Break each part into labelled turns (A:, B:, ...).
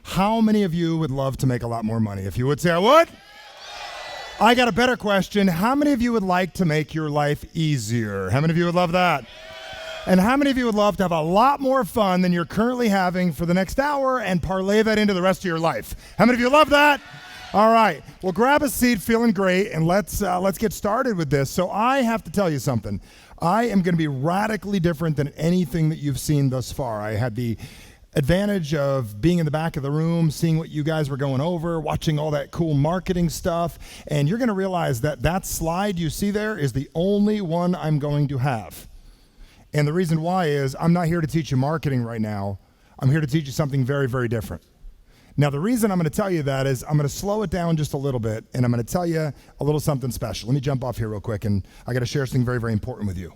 A: How many of you would love to make a lot more money? If you would say, I would. I got a better question. How many of you would like to make your life easier? How many of you would love that? And how many of you would love to have a lot more fun than you're currently having for the next hour and parlay that into the rest of your life? How many of you love that? All right. Well, grab a seat, feeling great, and let's get started with this. So I have to tell you something. I am going to be radically different than anything that you've seen thus far. I had the advantage of being in the back of the room, seeing what you guys were going over, watching all that cool marketing stuff, and you're going to realize that that slide you see there is the only one I'm going to have. And the reason why is I'm not here to teach you marketing right now. I'm here to teach you something very, very different. Now, the reason I'm going to tell you that is I'm going to slow it down just a little bit, and I'm going to tell you a little something special. Let me jump off here real quick, and I got to share something very, very important with you.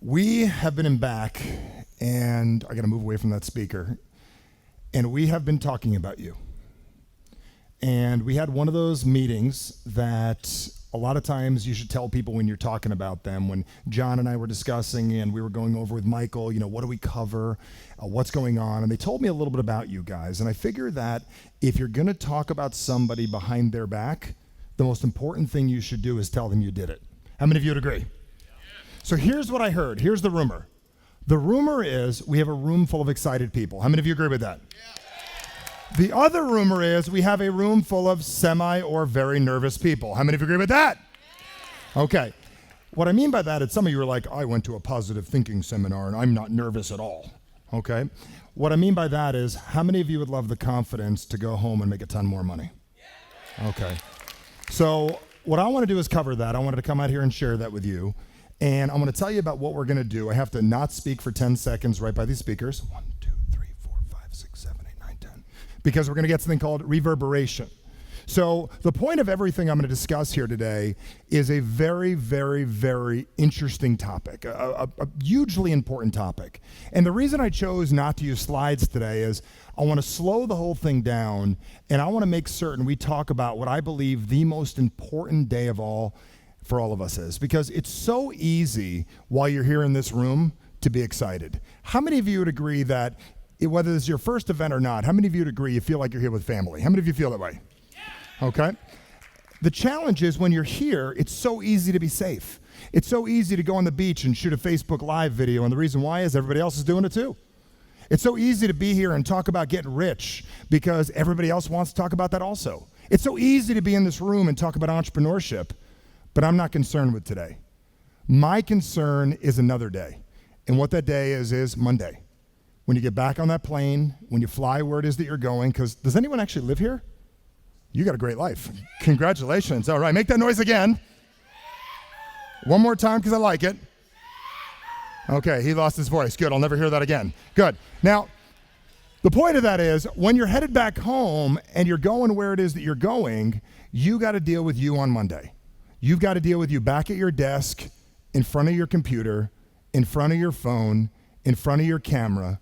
A: We have been in back, and I got to move away from that speaker, and we have been talking about you. And we had one of those meetings that a lot of times you should tell people when you're talking about them. When John and I were discussing and we were going over with Michael, what do we cover, what's going on? And they told me a little bit about you guys. And I figure that if you're going to talk about somebody behind their back, the most important thing you should do is tell them you did it. How many of you would agree? So here's what I heard. Here's the rumor. The rumor is we have a room full of excited people. How many of you agree with that? The other rumor is we have a room full of semi or very nervous people. How many of you agree with that? Okay. What I mean by that is some of you are like, I went to a positive thinking seminar and I'm not nervous at all. Okay. What I mean by that is how many of you would love the confidence to go home and make a ton more money? Okay. So what I want to do is cover that. I wanted to come out here and share that with you. And I'm going to tell you about what we're going to do. I have to not speak for 10 seconds right by these speakers. 1, 2, 3, 4, 5, 6, 7, 8, 9, 10. Because we're going to get something called reverberation. So the point of everything I'm going to discuss here today is a very, very, very interesting topic, a hugely important topic. And the reason I chose not to use slides today is I want to slow the whole thing down, and I want to make certain we talk about what I believe the most important day of all for all of us is, because it's so easy while you're here in this room to be excited. How many of you would agree that whether it's your first event or not, how many of you would agree you feel like you're here with family? How many of you feel that way? Yeah. Okay. The challenge is when you're here, it's so easy to be safe. It's so easy to go on the beach and shoot a Facebook Live video, and the reason why is everybody else is doing it too. It's so easy to be here and talk about getting rich because everybody else wants to talk about that also. It's so easy to be in this room and talk about entrepreneurship, but I'm not concerned with today. My concern is another day. And what that day is Monday. When you get back on that plane, when you fly where it is that you're going, because does anyone actually live here? You got a great life. Congratulations. All right, make that noise again. One more time because I like it. Okay, he lost his voice. Good, I'll never hear that again. Good. Now, the point of that is when you're headed back home and you're going where it is that you're going, you got to deal with you on Monday. You've got to deal with you back at your desk, in front of your computer, in front of your phone, in front of your camera.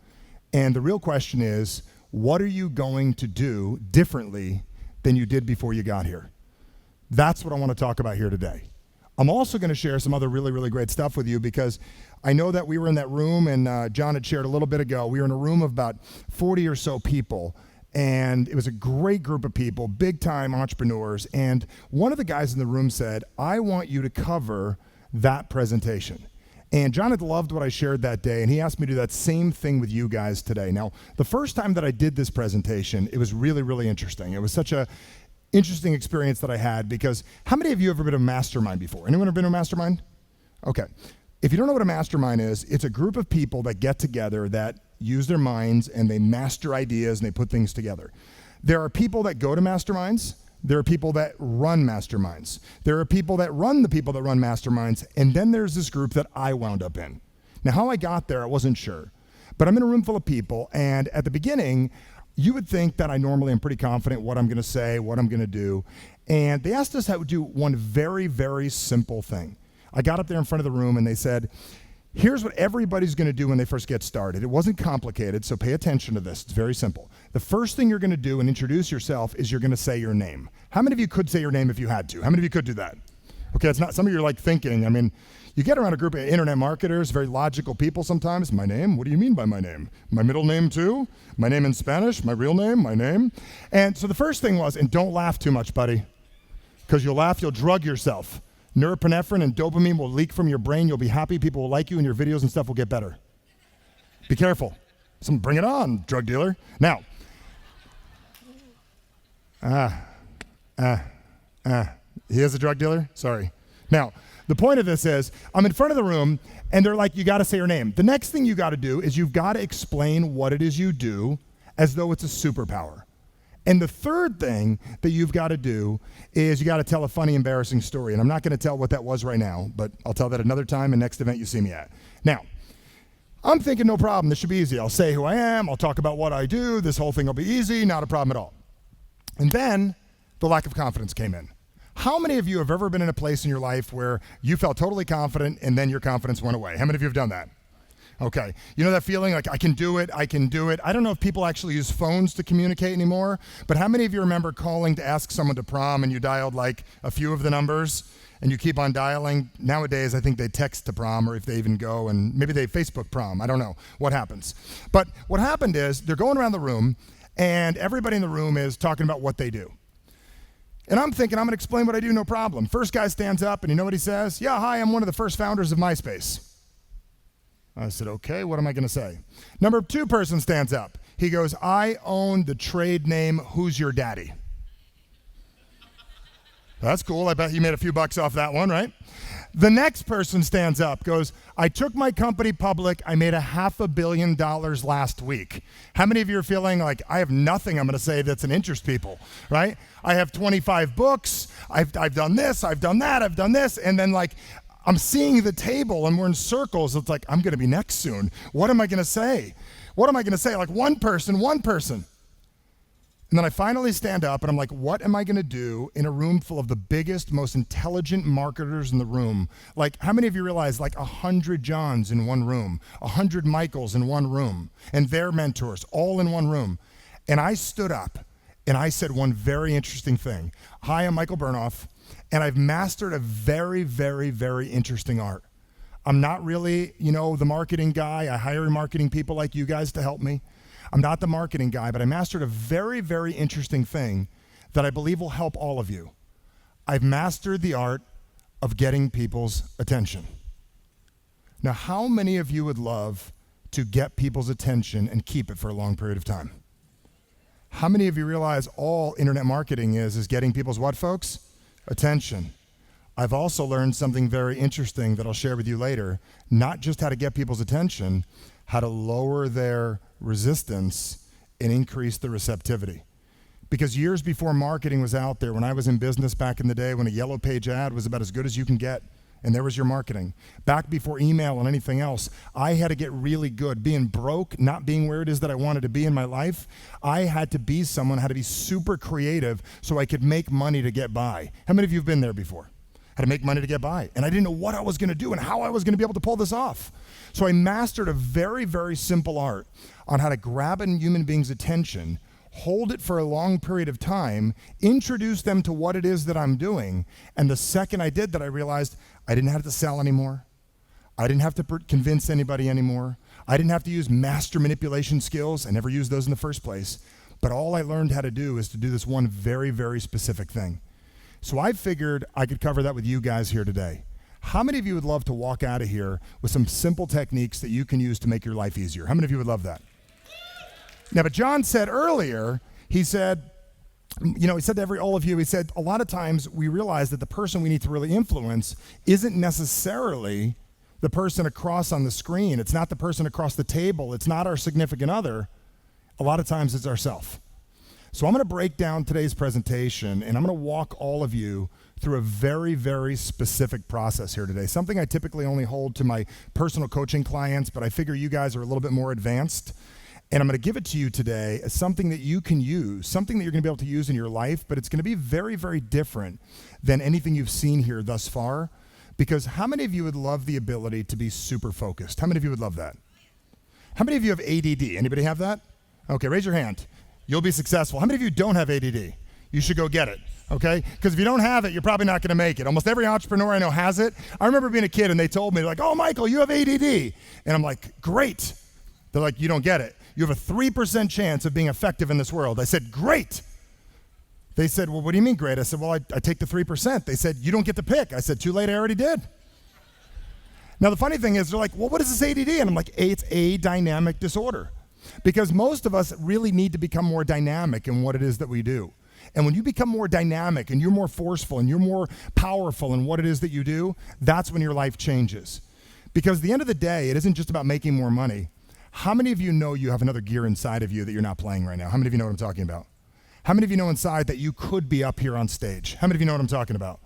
A: And the real question is, what are you going to do differently than you did before you got here? That's what I want to talk about here today. I'm also going to share some other really, really great stuff with you because I know that we were in that room, and John had shared a little bit ago, we were in a room of about 40 or so people. And it was a great group of people, big time entrepreneurs. And one of the guys in the room said, I want you to cover that presentation. And John had loved what I shared that day, and he asked me to do that same thing with you guys today. Now, the first time that I did this presentation, it was really, really interesting. It was such a interesting experience that I had because how many of you have ever been to a mastermind before? Anyone ever been to a mastermind? Okay. If you don't know what a mastermind is, it's a group of people that get together that use their minds and they master ideas and they put things together. There are people that go to masterminds. There are people that run masterminds. There are people that run the people that run masterminds. And then there's this group that I wound up in. Now, how I got there, I wasn't sure. But I'm in a room full of people. And at the beginning, you would think that I normally am pretty confident what I'm going to say, what I'm going to do. And they asked us how to do one very, very simple thing. I got up there in front of the room and they said, here's what everybody's going to do when they first get started. It wasn't complicated, so pay attention to this. It's very simple. The first thing you're going to do and introduce yourself is you're going to say your name. How many of you could say your name if you had to? How many of you could do that? Okay, it's not, some of you are like thinking, You get around a group of internet marketers, very logical people sometimes. My name? What do you mean by my name? My middle name too? My name in Spanish? My real name? My name? And so the first thing was, and don't laugh too much, buddy, because you'll laugh, you'll drug yourself. Norepinephrine and dopamine will leak from your brain. You'll be happy. People will like you, and your videos and stuff will get better. Be careful. Bring it on, drug dealer. Now, he is a drug dealer? Sorry. Now, the point of this is, I'm in front of the room, and they're like, you got to say your name. The next thing you got to do is you've got to explain what it is you do as though it's a superpower. And the third thing that you've got to do is you got to tell a funny, embarrassing story. And I'm not going to tell what that was right now, but I'll tell that another time and next event you see me at. Now, I'm thinking no problem. This should be easy. I'll say who I am. I'll talk about what I do. This whole thing will be easy. Not a problem at all. And then the lack of confidence came in. How many of you have ever been in a place in your life where you felt totally confident and then your confidence went away? How many of you have done that? Okay. You know that feeling like, I can do it, I can do it. I don't know if people actually use phones to communicate anymore, but how many of you remember calling to ask someone to prom and you dialed like a few of the numbers and you keep on dialing? Nowadays, I think they text to prom, or if they even go, and maybe they Facebook prom. I don't know what happens. But what happened is they're going around the room and everybody in the room is talking about what they do. And I'm thinking, I'm going to explain what I do, no problem. First guy stands up and you know what he says? Yeah, hi, I'm one of the first founders of MySpace. I said, okay, what am I going to say? Number 2 person stands up. He goes, I own the trade name Who's Your Daddy? That's cool. I bet you made a few bucks off that one, right? The next person stands up, goes, I took my company public. I made $500 million last week. How many of you are feeling like I have nothing I'm going to say that's an interest people, right? I have 25 books. I've done this. I've done that. I've done this. And then like, I'm seeing the table and we're in circles. It's like, I'm going to be next soon. What am I going to say? What am I going to say? Like one person. And then I finally stand up and I'm like, what am I going to do in a room full of the biggest, most intelligent marketers in the room? Like, how many of you realize like 100 Johns in one room, 100 Michaels in one room, and their mentors all in one room? And I stood up and I said one very interesting thing. Hi, I'm Michael Bernoff. And I've mastered a very, very, very interesting art. I'm not really, the marketing guy. I hire marketing people like you guys to help me. I'm not the marketing guy, but I mastered a very, very interesting thing that I believe will help all of you. I've mastered the art of getting people's attention. Now, how many of you would love to get people's attention and keep it for a long period of time? How many of you realize all internet marketing is getting people's what, folks? Attention. I've also learned something very interesting that I'll share with you later, not just how to get people's attention, how to lower their resistance and increase the receptivity. Because years before marketing was out there, when I was in business back in the day, when a yellow page ad was about as good as you can get, and there was your marketing. Back before email and anything else, I had to get really good. Being broke, not being where it is that I wanted to be in my life, I had to be someone, had to be super creative so I could make money to get by. How many of you have been there before? Had to make money to get by. And I didn't know what I was going to do and how I was going to be able to pull this off. So I mastered a very, very simple art on how to grab a human being's attention, hold it for a long period of time, introduce them to what it is that I'm doing. And the second I did that, I realized I didn't have to sell anymore. I didn't have to convince anybody anymore. I didn't have to use master manipulation skills. I never used those in the first place. But all I learned how to do is to do this one very, very specific thing. So I figured I could cover that with you guys here today. How many of you would love to walk out of here with some simple techniques that you can use to make your life easier? How many of you would love that? Now, but John said earlier, he said to all of you, he said, a lot of times we realize that the person we need to really influence isn't necessarily the person across on the screen. It's not the person across the table. It's not our significant other. A lot of times it's ourself. So I'm going to break down today's presentation, and I'm going to walk all of you through a very, very specific process here today. Something I typically only hold to my personal coaching clients, but I figure you guys are a little bit more advanced. And I'm going to give it to you today as something that you can use, something that you're going to be able to use in your life, but it's going to be very, very different than anything you've seen here thus far. Because how many of you would love the ability to be super focused? How many of you would love that? How many of you have ADD? Anybody have that? Okay, raise your hand. You'll be successful. How many of you don't have ADD? You should go get it, okay? Because if you don't have it, you're probably not going to make it. Almost every entrepreneur I know has it. I remember being a kid and they told me, like, oh, Michael, you have ADD. And I'm like, great. They're like, you don't get it. You have a 3% chance of being effective in this world. I said, great. They said, well, what do you mean great? I said, well, I take the 3%. They said, you don't get to pick. I said, too late, I already did. Now, the funny thing is, they're like, well, what is this ADD? And I'm like, it's a dynamic disorder. Because most of us really need to become more dynamic in what it is that we do. And when you become more dynamic and you're more forceful and you're more powerful in what it is that you do, that's when your life changes. Because at the end of the day, it isn't just about making more money. How many of you know you have another gear inside of you that you're not playing right now? How many of you know what I'm talking about? How many of you know inside that you could be up here on stage? How many of you know what I'm talking about?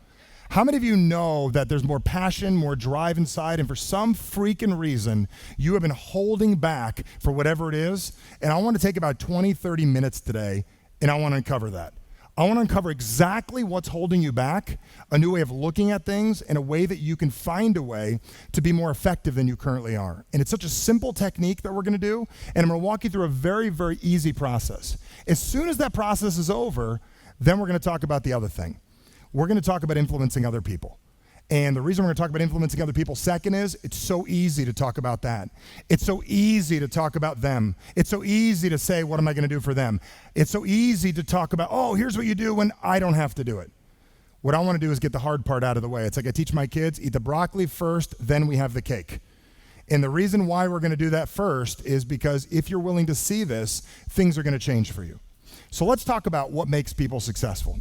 A: How many of you know that there's more passion, more drive inside, and for some freaking reason, you have been holding back for whatever it is? And I want to take about 20, 30 minutes today, and I want to uncover that. I want to uncover exactly what's holding you back, a new way of looking at things, and a way that you can find a way to be more effective than you currently are. And it's such a simple technique that we're going to do, and I'm going to walk you through a very, very easy process. As soon as that process is over, then we're going to talk about the other thing. We're going to talk about influencing other people. And the reason we're going to talk about influencing other people second is it's so easy to talk about that. It's so easy to talk about them. It's so easy to say, what am I going to do for them? It's so easy to talk about, oh, here's what you do when I don't have to do it. What I want to do is get the hard part out of the way. It's like I teach my kids, eat the broccoli first, then we have the cake. And the reason why we're going to do that first is because if you're willing to see this, things are going to change for you. So let's talk about what makes people successful.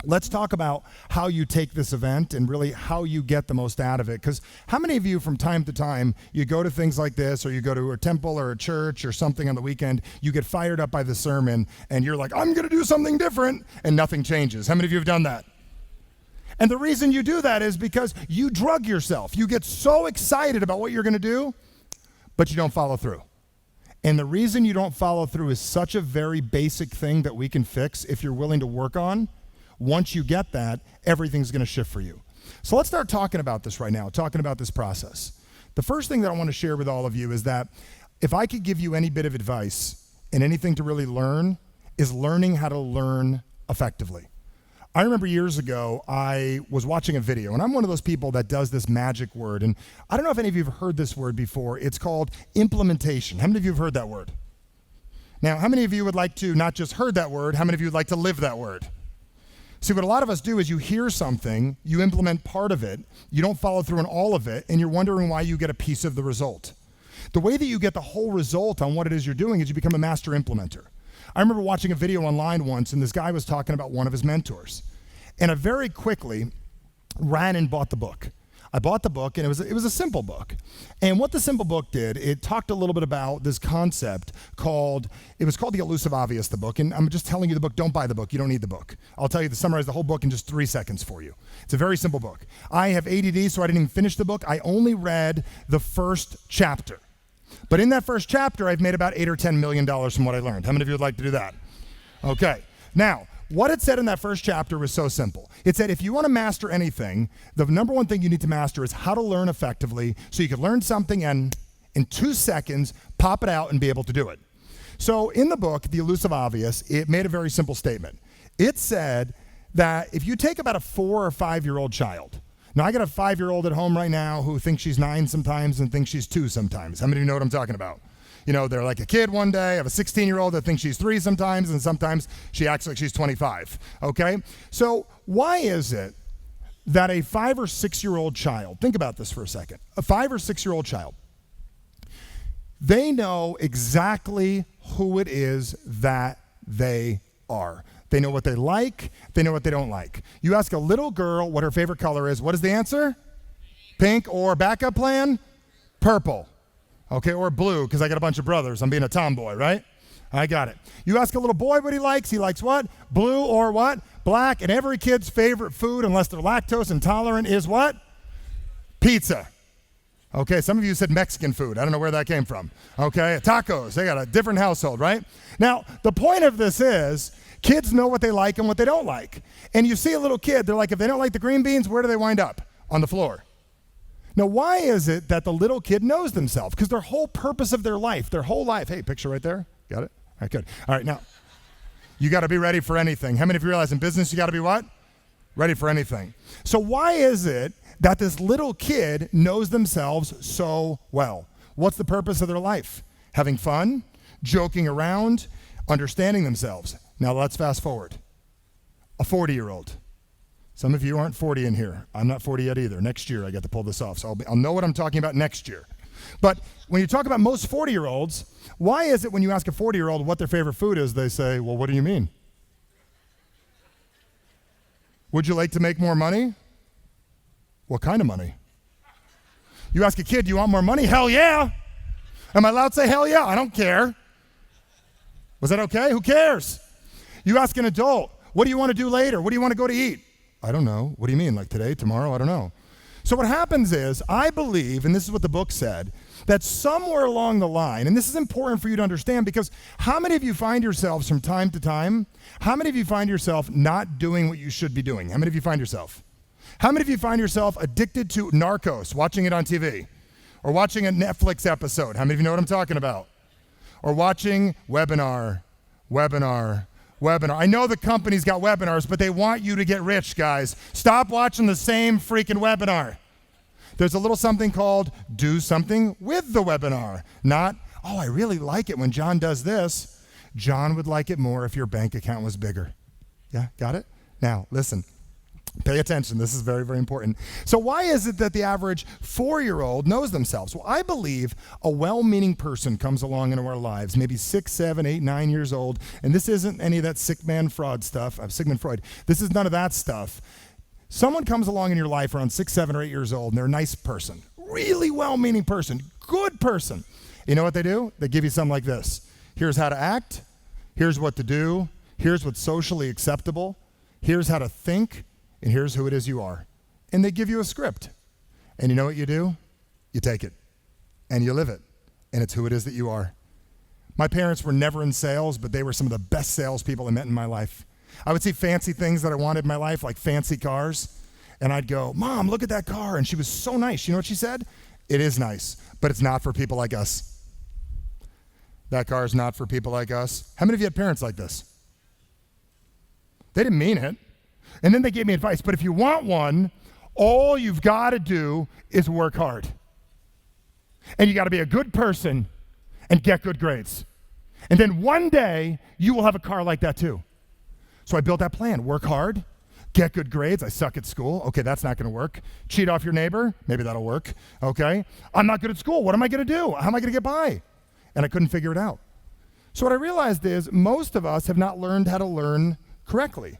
A: Let's talk about how you take this event and really how you get the most out of it. Because how many of you from time to time, you go to things like this or you go to a temple or a church or something on the weekend, you get fired up by the sermon and you're like, I'm going to do something different, and nothing changes. How many of you have done that? And the reason you do that is because you drug yourself. You get so excited about what you're going to do, but you don't follow through. And the reason you don't follow through is such a very basic thing that we can fix if you're willing to work on. Once you get that, everything's going to shift for you. So let's start talking about this right now, talking about this process. The first thing that I want to share with all of you is that if I could give you any bit of advice and anything to really learn, is learning how to learn effectively. I remember years ago, I was watching a video, and I'm one of those people that does this magic word. And I don't know if any of you have heard this word before. It's called implementation. How many of you have heard that word? Now, how many of you would like to not just heard that word, how many of you would like to live that word? See, what a lot of us do is you hear something, you implement part of it, you don't follow through on all of it, and you're wondering why you get a piece of the result. The way that you get the whole result on what it is you're doing is you become a master implementer. I remember watching a video online once, and this guy was talking about one of his mentors. And I very quickly ran and bought the book. I bought the book, and it was a simple book. And what the simple book did, it talked a little bit about this concept called The Elusive Obvious, the book. And I'm just telling you the book, don't buy the book, you don't need the book. I'll tell you to summarize the whole book in just 3 seconds for you. It's a very simple book. I have ADD, so I didn't even finish the book. I only read the first chapter. But in that first chapter, I've made about $8 or $10 million from what I learned. How many of you would like to do that? Okay. Now, what it said in that first chapter was so simple. It said if you want to master anything, the number one thing you need to master is how to learn effectively so you can learn something and in 2 seconds, pop it out and be able to do it. So in the book, The Elusive Obvious, it made a very simple statement. It said that if you take about a 4 or 5-year-old child, now I got a 5-year-old at home right now who thinks she's 9 sometimes and thinks she's 2 sometimes. How many of you know what I'm talking about? You know, they're like a kid one day. I have a 16-year-old that thinks she's 3 sometimes, and sometimes she acts like she's 25, okay? So why is it that a 5 or 6-year-old child, think about this for a second, a 5 or 6-year-old child, they know exactly who it is that they are. They know what they like. They know what they don't like. You ask a little girl what her favorite color is. What is the answer? Pink, or backup plan? Purple. Okay, or blue, because I got a bunch of brothers. I'm being a tomboy, right? I got it. You ask a little boy what he likes what? Blue or what? Black. And every kid's favorite food, unless they're lactose intolerant, is what? Pizza. Okay, some of you said Mexican food. I don't know where that came from. Okay, tacos. They got a different household, right? Now, the point of this is kids know what they like and what they don't like. And you see a little kid, they're like, if they don't like the green beans, where do they wind up? On the floor. Now, why is it that the little kid knows themselves? Because their whole purpose of their whole life, hey, picture right there, got it? All right, good. All right, now, You got to be ready for anything. How many of you realize in business you got to be what? Ready for anything. So why is it that this little kid knows themselves so well? What's the purpose of their life? Having fun, joking around, understanding themselves. Now let's fast forward. A 40-year-old. Some of you aren't 40 in here. I'm not 40 yet either. Next year I get to pull this off, so I'll know what I'm talking about next year. But when you talk about most 40-year-olds, why is it when you ask a 40-year-old what their favorite food is, they say, well, what do you mean? Would you like to make more money? What kind of money? You ask a kid, do you want more money? Hell yeah. Am I allowed to say hell yeah? I don't care. Was that okay? Who cares? You ask an adult, what do you want to do later? What do you want to go to eat? I don't know. What do you mean? Like today, tomorrow? I don't know. So what happens is, I believe, and this is what the book said, that somewhere along the line, and this is important for you to understand, because how many of you find yourselves from time to time, how many of you find yourself not doing what you should be doing? How many of you find yourself? How many of you find yourself addicted to Narcos, watching it on TV? Or watching a Netflix episode? How many of you know what I'm talking about? Or watching webinar. I know the company's got webinars, but they want you to get rich, guys. Stop watching the same freaking webinar. There's a little something called do something with the webinar. Not, oh, I really like it when John does this. John would like it more if your bank account was bigger. Yeah, got it? Now, listen. Pay attention. This is very, very important. So why is it that the average 4-year-old knows themselves? Well, I believe a well-meaning person comes along into our lives, maybe 6, 7, 8, 9 years old, and this isn't any of that Sigmund Freud stuff. Sigmund Freud. This is none of that stuff. Someone comes along in your life around 6, 7, or 8 years old, and they're a nice person, really well-meaning person, good person. You know what they do? They give you something like this. Here's how to act. Here's what to do. Here's what's socially acceptable. Here's how to think. And here's who it is you are. And they give you a script. And you know what you do? You take it. And you live it. And it's who it is that you are. My parents were never in sales, but they were some of the best salespeople I met in my life. I would see fancy things that I wanted in my life, like fancy cars. And I'd go, Mom, look at that car. And she was so nice. You know what she said? It is nice, but it's not for people like us. That car is not for people like us. How many of you had parents like this? They didn't mean it. And then they gave me advice, but if you want one, all you've got to do is work hard. And you got to be a good person and get good grades. And then one day, you will have a car like that too. So I built that plan. Work hard, get good grades. I suck at school. Okay, that's not going to work. Cheat off your neighbor. Maybe that'll work. Okay. I'm not good at school. What am I going to do? How am I going to get by? And I couldn't figure it out. So what I realized is most of us have not learned how to learn correctly.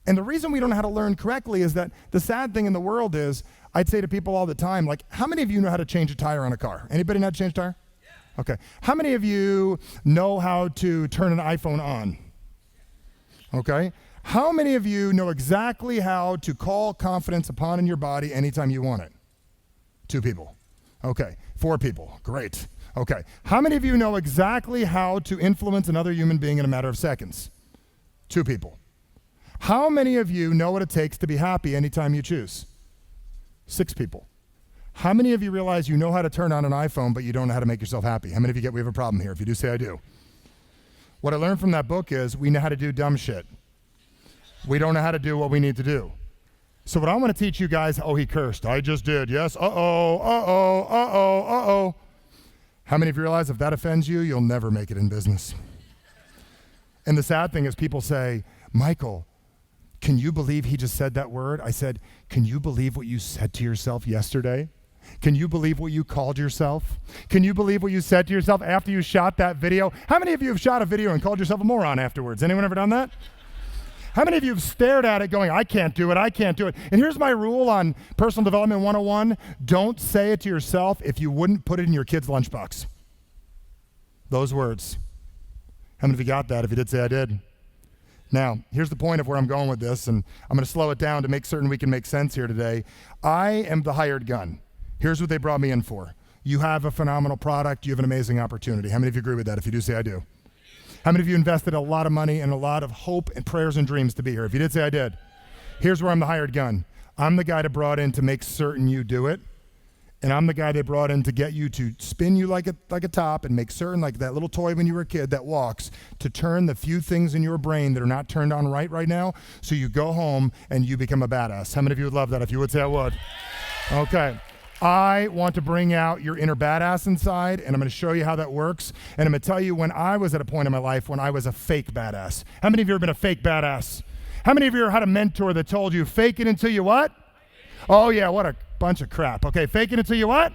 A: And the reason we don't know how to learn correctly is that the sad thing in the world is, I'd say to people all the time, like, how many of you know how to change a tire on a car? Anybody know how to change a tire? Yeah. Okay. How many of you know how to turn an iPhone on? Okay. How many of you know exactly how to call confidence upon in your body anytime you want it? 2 people. Okay. 4 people. Great. Okay. How many of you know exactly how to influence another human being in a matter of seconds? 2 people. How many of you know what it takes to be happy anytime you choose? 6 people. How many of you realize you know how to turn on an iPhone, but you don't know how to make yourself happy? How many of you get we have a problem here? If you do, say I do. What I learned from that book is we know how to do dumb shit. We don't know how to do what we need to do. So what I want to teach you guys, oh, he cursed. I just did, yes. Uh-oh. How many of you realize if that offends you, you'll never make it in business? And the sad thing is people say, Michael, can you believe he just said that word? I said, can you believe what you said to yourself yesterday? Can you believe what you called yourself? Can you believe what you said to yourself after you shot that video? How many of you have shot a video and called yourself a moron afterwards? Anyone ever done that? How many of you have stared at it going, I can't do it. And here's my rule on Personal Development 101. Don't say it to yourself if you wouldn't put it in your kid's lunchbox. Those words. How many of you got that? If you did, say I did. Now, here's the point of where I'm going with this, and I'm going to slow it down to make certain we can make sense here today. I am the hired gun. Here's what they brought me in for. You have a phenomenal product. You have an amazing opportunity. How many of you agree with that? If you do, say I do. How many of you invested a lot of money and a lot of hope and prayers and dreams to be here? If you did, say I did. Here's where I'm the hired gun. I'm the guy that brought in to make certain you do it, And I'm the guy they brought in to get you to spin you like a top and make certain, like that little toy when you were a kid that walks, to turn the few things in your brain that are not turned on right now, so you go home and you become a badass. How many of you would love that? If you would, say I would. Okay. I want to bring out your inner badass inside, and I'm going to show you how that works. And I'm going to tell you when I was at a point in my life when I was a fake badass. How many of you have been a fake badass? How many of you had a mentor that told you, fake it until you what? Oh, yeah, what a bunch of crap. Okay, fake it until you what?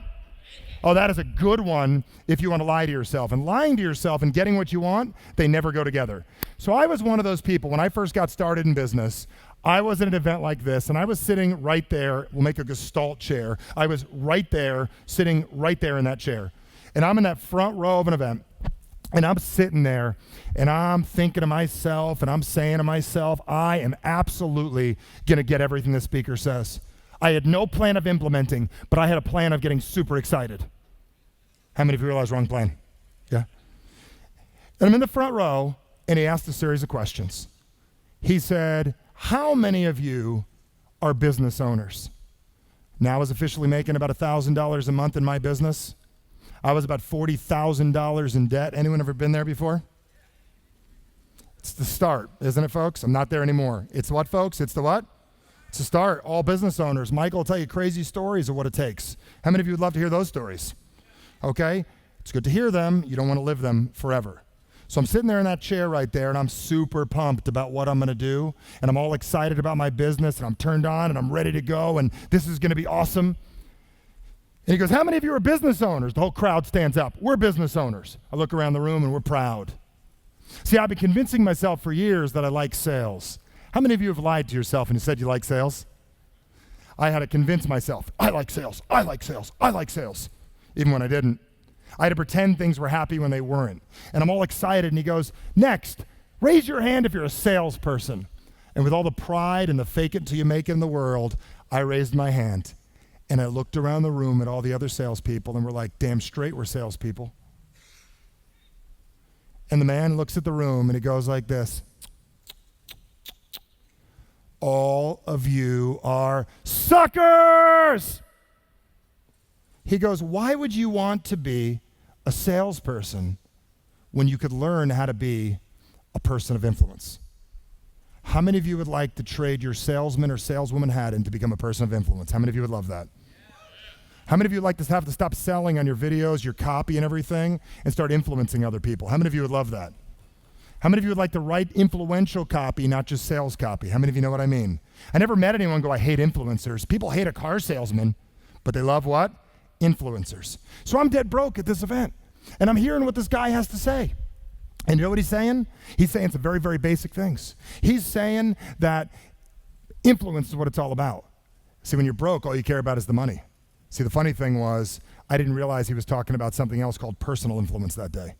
A: Oh, that is a good one if you want to lie to yourself. And lying to yourself and getting what you want, they never go together. So I was one of those people. When I first got started in business, I was at an event like this, and I was sitting right there. We'll make a Gestalt chair. I was right there, sitting right there in that chair. And I'm in that front row of an event. And I'm sitting there, and I'm thinking to myself, and I'm saying to myself, I am absolutely going to get everything the speaker says. I had no plan of implementing, but I had a plan of getting super excited. How many of you realize wrong plan? Yeah? And I'm in the front row, and he asked a series of questions. He said, how many of you are business owners? Now I was officially making about $1,000 a month in my business. I was about $40,000 in debt. Anyone ever been there before? It's the start, isn't it, folks? I'm not there anymore. It's what, folks? It's the what? It's the start. All business owners. Michael will tell you crazy stories of what it takes. How many of you would love to hear those stories? Okay? It's good to hear them. You don't want to live them forever. So I'm sitting there in that chair right there, and I'm super pumped about what I'm going to do, and I'm all excited about my business, and I'm turned on, and I'm ready to go, and this is going to be awesome. And he goes, how many of you are business owners? The whole crowd stands up. We're business owners. I look around the room, and we're proud. See, I've been convincing myself for years that I like sales. How many of you have lied to yourself and you said you like sales? I had to convince myself, I like sales, I like sales, I like sales, even when I didn't. I had to pretend things were happy when they weren't. And I'm all excited, and he goes, next, raise your hand if you're a salesperson. And with all the pride and the fake it till you make it in the world, I raised my hand. And I looked around the room at all the other salespeople, and we're like, damn straight we're salespeople. And the man looks at the room, and he goes like this. All of you are suckers! He goes, why would you want to be a salesperson when you could learn how to be a person of influence? How many of you would like to trade your salesman or saleswoman hat in to become a person of influence? How many of you would love that? How many of you would like to have to stop selling on your videos, your copy and everything, and start influencing other people? How many of you would love that? How many of you would like to write influential copy, not just sales copy? How many of you know what I mean? I never met anyone go, I hate influencers. People hate a car salesman, but they love what? Influencers. So I'm dead broke at this event, and I'm hearing what this guy has to say. And you know what he's saying? He's saying some very, very basic things. He's saying that influence is what it's all about. See, when you're broke, all you care about is the money. See, the funny thing was, I didn't realize he was talking about something else called personal influence that day,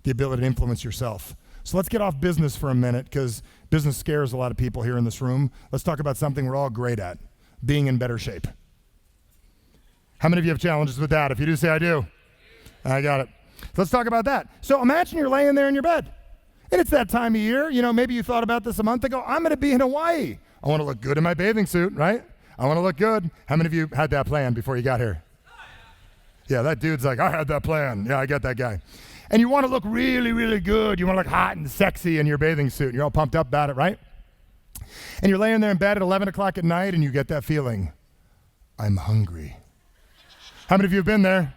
A: the ability to influence yourself. So let's get off business for a minute, because business scares a lot of people here in this room. Let's talk about something we're all great at, being in better shape. How many of you have challenges with that? If you do, say I do. I got it. Let's talk about that. So imagine you're laying there in your bed, and it's that time of year. You know, maybe you thought about this a month ago. I'm going to be in Hawaii. I want to look good in my bathing suit, right? I want to look good. How many of you had that plan before you got here? Yeah, that dude's like, I had that plan. Yeah, I get that guy. And you want to look really, really good. You want to look hot and sexy in your bathing suit. And you're all pumped up about it, right? And you're laying there in bed at 11 o'clock at night, and you get that feeling, I'm hungry. How many of you have been there?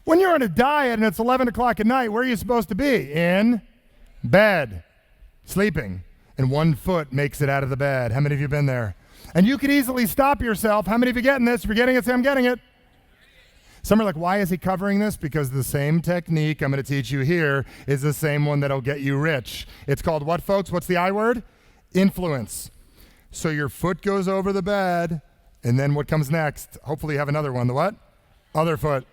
A: When you're on a diet and it's 11 o'clock at night, where are you supposed to be? In bed, sleeping. And one foot makes it out of the bed. How many of you have been there? And you could easily stop yourself. How many of you getting this? If you're getting it, say I'm getting it. Some are like, why is he covering this? Because the same technique I'm going to teach you here is the same one that'll get you rich. It's called what, folks? What's the I word? Influence. So your foot goes over the bed, and then what comes next? Hopefully you have another one. The what? Other foot.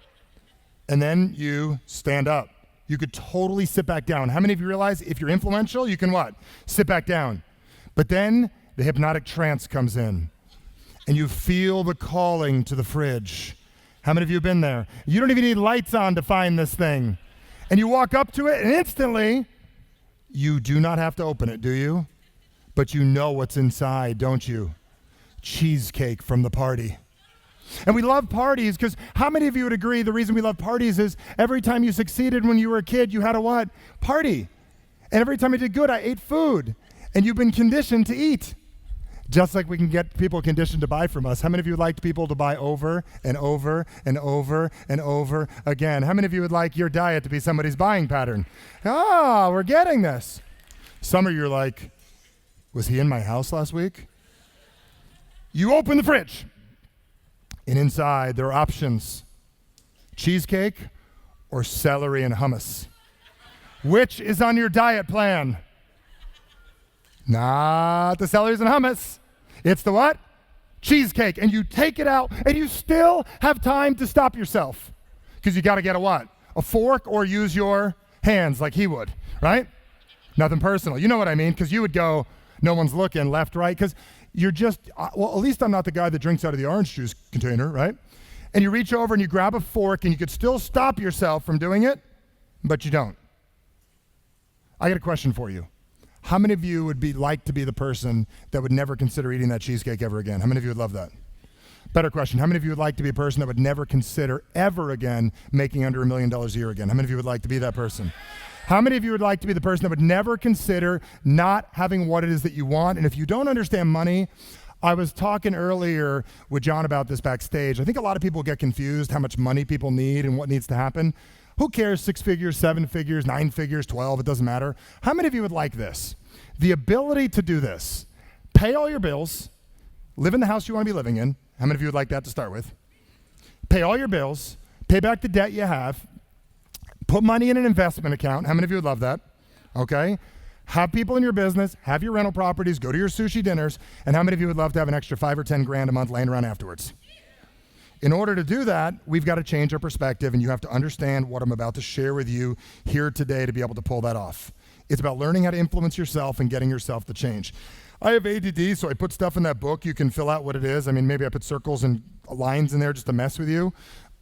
A: And then you stand up. You could totally sit back down. How many of you realize if you're influential, you can what? Sit back down. But then the hypnotic trance comes in, and you feel the calling to the fridge. How many of you have been there? You don't even need lights on to find this thing. And you walk up to it, and instantly, you do not have to open it, do you? But you know what's inside, don't you? Cheesecake from the party. And we love parties because how many of you would agree the reason we love parties is every time you succeeded when you were a kid, you had a what? Party. And every time you did good, I ate food. And you've been conditioned to eat. Just like we can get people conditioned to buy from us. How many of you would like people to buy over and over and over and over again? How many of you would like your diet to be somebody's buying pattern? Ah, we're getting this. Some of you are like, was he in my house last week? You open the fridge. And inside, there are options. Cheesecake or celery and hummus. Which is on your diet plan? Not the celery and hummus. It's the what? Cheesecake. And you take it out, and you still have time to stop yourself. Because you got to get a what? A fork or use your hands like he would, right? Nothing personal. You know what I mean? Because you would go, no one's looking, left, right. Because you're just, well, at least I'm not the guy that drinks out of the orange juice container, right? And you reach over and you grab a fork and you could still stop yourself from doing it, but you don't. I got a question for you. How many of you would like to be the person that would never consider eating that cheesecake ever again? How many of you would love that? Better question. How many of you would like to be a person that would never consider ever again making under $1 million a year again? How many of you would like to be that person? How many of you would like to be the person that would never consider not having what it is that you want? And if you don't understand money, I was talking earlier with John about this backstage. I think a lot of people get confused how much money people need and what needs to happen. Who cares? 6 figures, 7 figures, 9 figures, 12, it doesn't matter. How many of you would like this? The ability to do this. Pay all your bills, live in the house you want to be living in. How many of you would like that to start with? Pay all your bills, pay back the debt you have, put money in an investment account. How many of you would love that? Okay. Have people in your business, have your rental properties, go to your sushi dinners, and how many of you would love to have an extra 5 or 10 grand a month laying around afterwards? In order to do that, we've got to change our perspective, and you have to understand what I'm about to share with you here today to be able to pull that off. It's about learning how to influence yourself and getting yourself to change. I have ADD, so I put stuff in that book. You can fill out what it is. I mean, maybe I put circles and lines in there just to mess with you.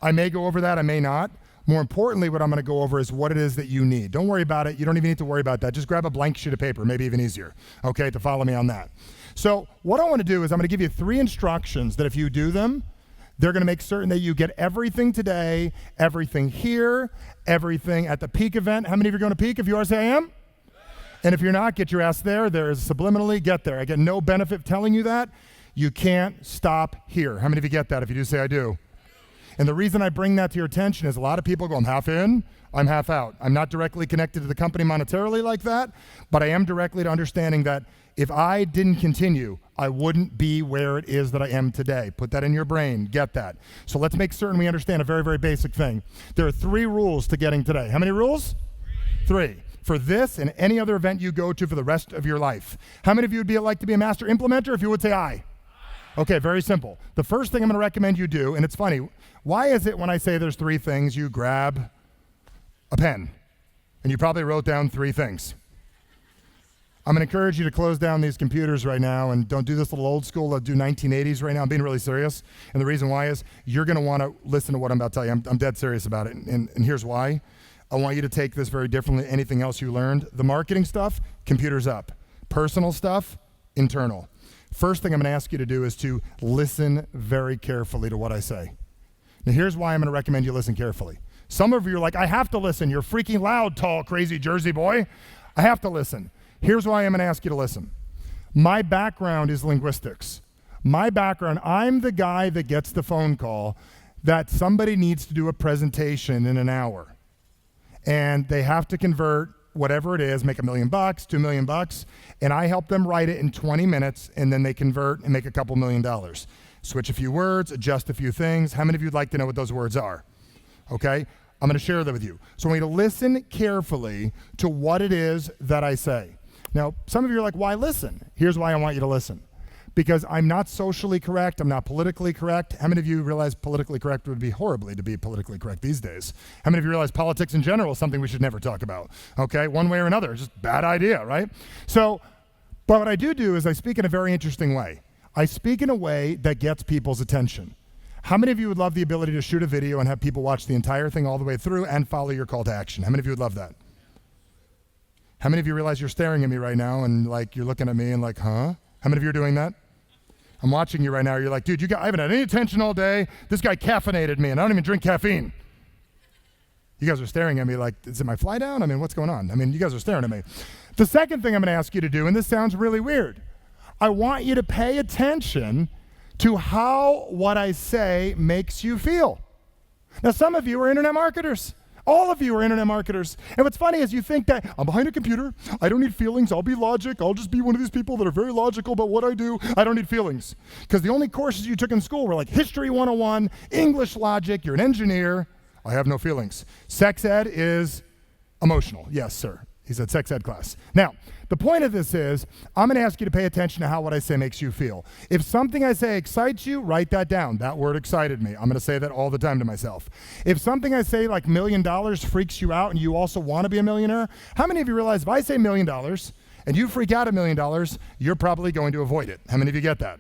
A: I may go over that, I may not. More importantly, what I'm going to go over is what it is that you need. Don't worry about it. You don't even need to worry about that. Just grab a blank sheet of paper, maybe even easier, okay, to follow me on that. So what I want to do is I'm going to give you 3 instructions that if you do them, they're going to make certain that you get everything today, everything here, everything at the Peak event. How many of you are going to Peak? If you are, say I am. And if you're not, get your ass there. There is subliminally, get there. I get no benefit telling you that. You can't stop here. How many of you get that? If you do, say I do. And the reason I bring that to your attention is a lot of people go, I'm half in, I'm half out. I'm not directly connected to the company monetarily like that, but I am directly to understanding that if I didn't continue, I wouldn't be where it is that I am today. Put that in your brain, get that. So let's make certain we understand a very, very basic thing. There are 3 rules to getting today. How many rules? 3. For this and any other event you go to for the rest of your life. How many of you would like to be a master implementer? If you would, say aye. Okay, very simple. The first thing I'm going to recommend you do, and it's funny, why is it when I say there's 3 things, you grab a pen, and you probably wrote down 3 things. I'm going to encourage you to close down these computers right now and don't do this little old school, do 1980s right now. I'm being really serious, and the reason why is you're going to want to listen to what I'm about to tell you. I'm dead serious about it, and here's why. I want you to take this very differently than anything else you learned. The marketing stuff, computers up. Personal stuff, internal. First thing I'm going to ask you to do is to listen very carefully to what I say. Now here's why I'm going to recommend you listen carefully. Some of you are like, I have to listen. You're freaking loud, tall, crazy Jersey boy. I have to listen. Here's why I'm going to ask you to listen. My background is linguistics. My background, I'm the guy that gets the phone call that somebody needs to do a presentation in an hour. And they have to convert whatever it is, make $1 million, $2 million, and I help them write it in 20 minutes, and then they convert and make a couple $1 million. Switch a few words, adjust a few things. How many of you would like to know what those words are? Okay, I'm going to share that with you. So I want you to listen carefully to what it is that I say. Now, some of you are like, why listen? Here's why I want you to listen. Because I'm not socially correct, I'm not politically correct. How many of you realize politically correct would be horribly to be politically correct these days? How many of you realize politics in general is something we should never talk about? Okay, one way or another, just bad idea, right? So, but what I do is I speak in a very interesting way. I speak in a way that gets people's attention. How many of you would love the ability to shoot a video and have people watch the entire thing all the way through and follow your call to action? How many of you would love that? How many of you realize you're staring at me right now and like you're looking at me and like, huh? How many of you are doing that? I'm watching you right now. You're like, dude, I haven't had any attention all day. This guy caffeinated me, and I don't even drink caffeine. You guys are staring at me like, is it my fly down? I mean, what's going on? I mean, you guys are staring at me. The second thing I'm going to ask you to do, and this sounds really weird, I want you to pay attention to how what I say makes you feel. Now, some of you are internet marketers. All of you are internet marketers. And what's funny is you think that I'm behind a computer, I don't need feelings, I'll be logic, I'll just be one of these people that are very logical about what I do, I don't need feelings. Because the only courses you took in school were like History 101, English logic, you're an engineer, I have no feelings. Sex ed is emotional. Yes, sir. He said sex ed class. Now, the point of this is, I'm going to ask you to pay attention to how what I say makes you feel. If something I say excites you, write that down. That word excited me. I'm going to say that all the time to myself. If something I say like $1 million freaks you out and you also want to be a millionaire, how many of you realize if I say $1 million and you freak out $1 million, you're probably going to avoid it? How many of you get that?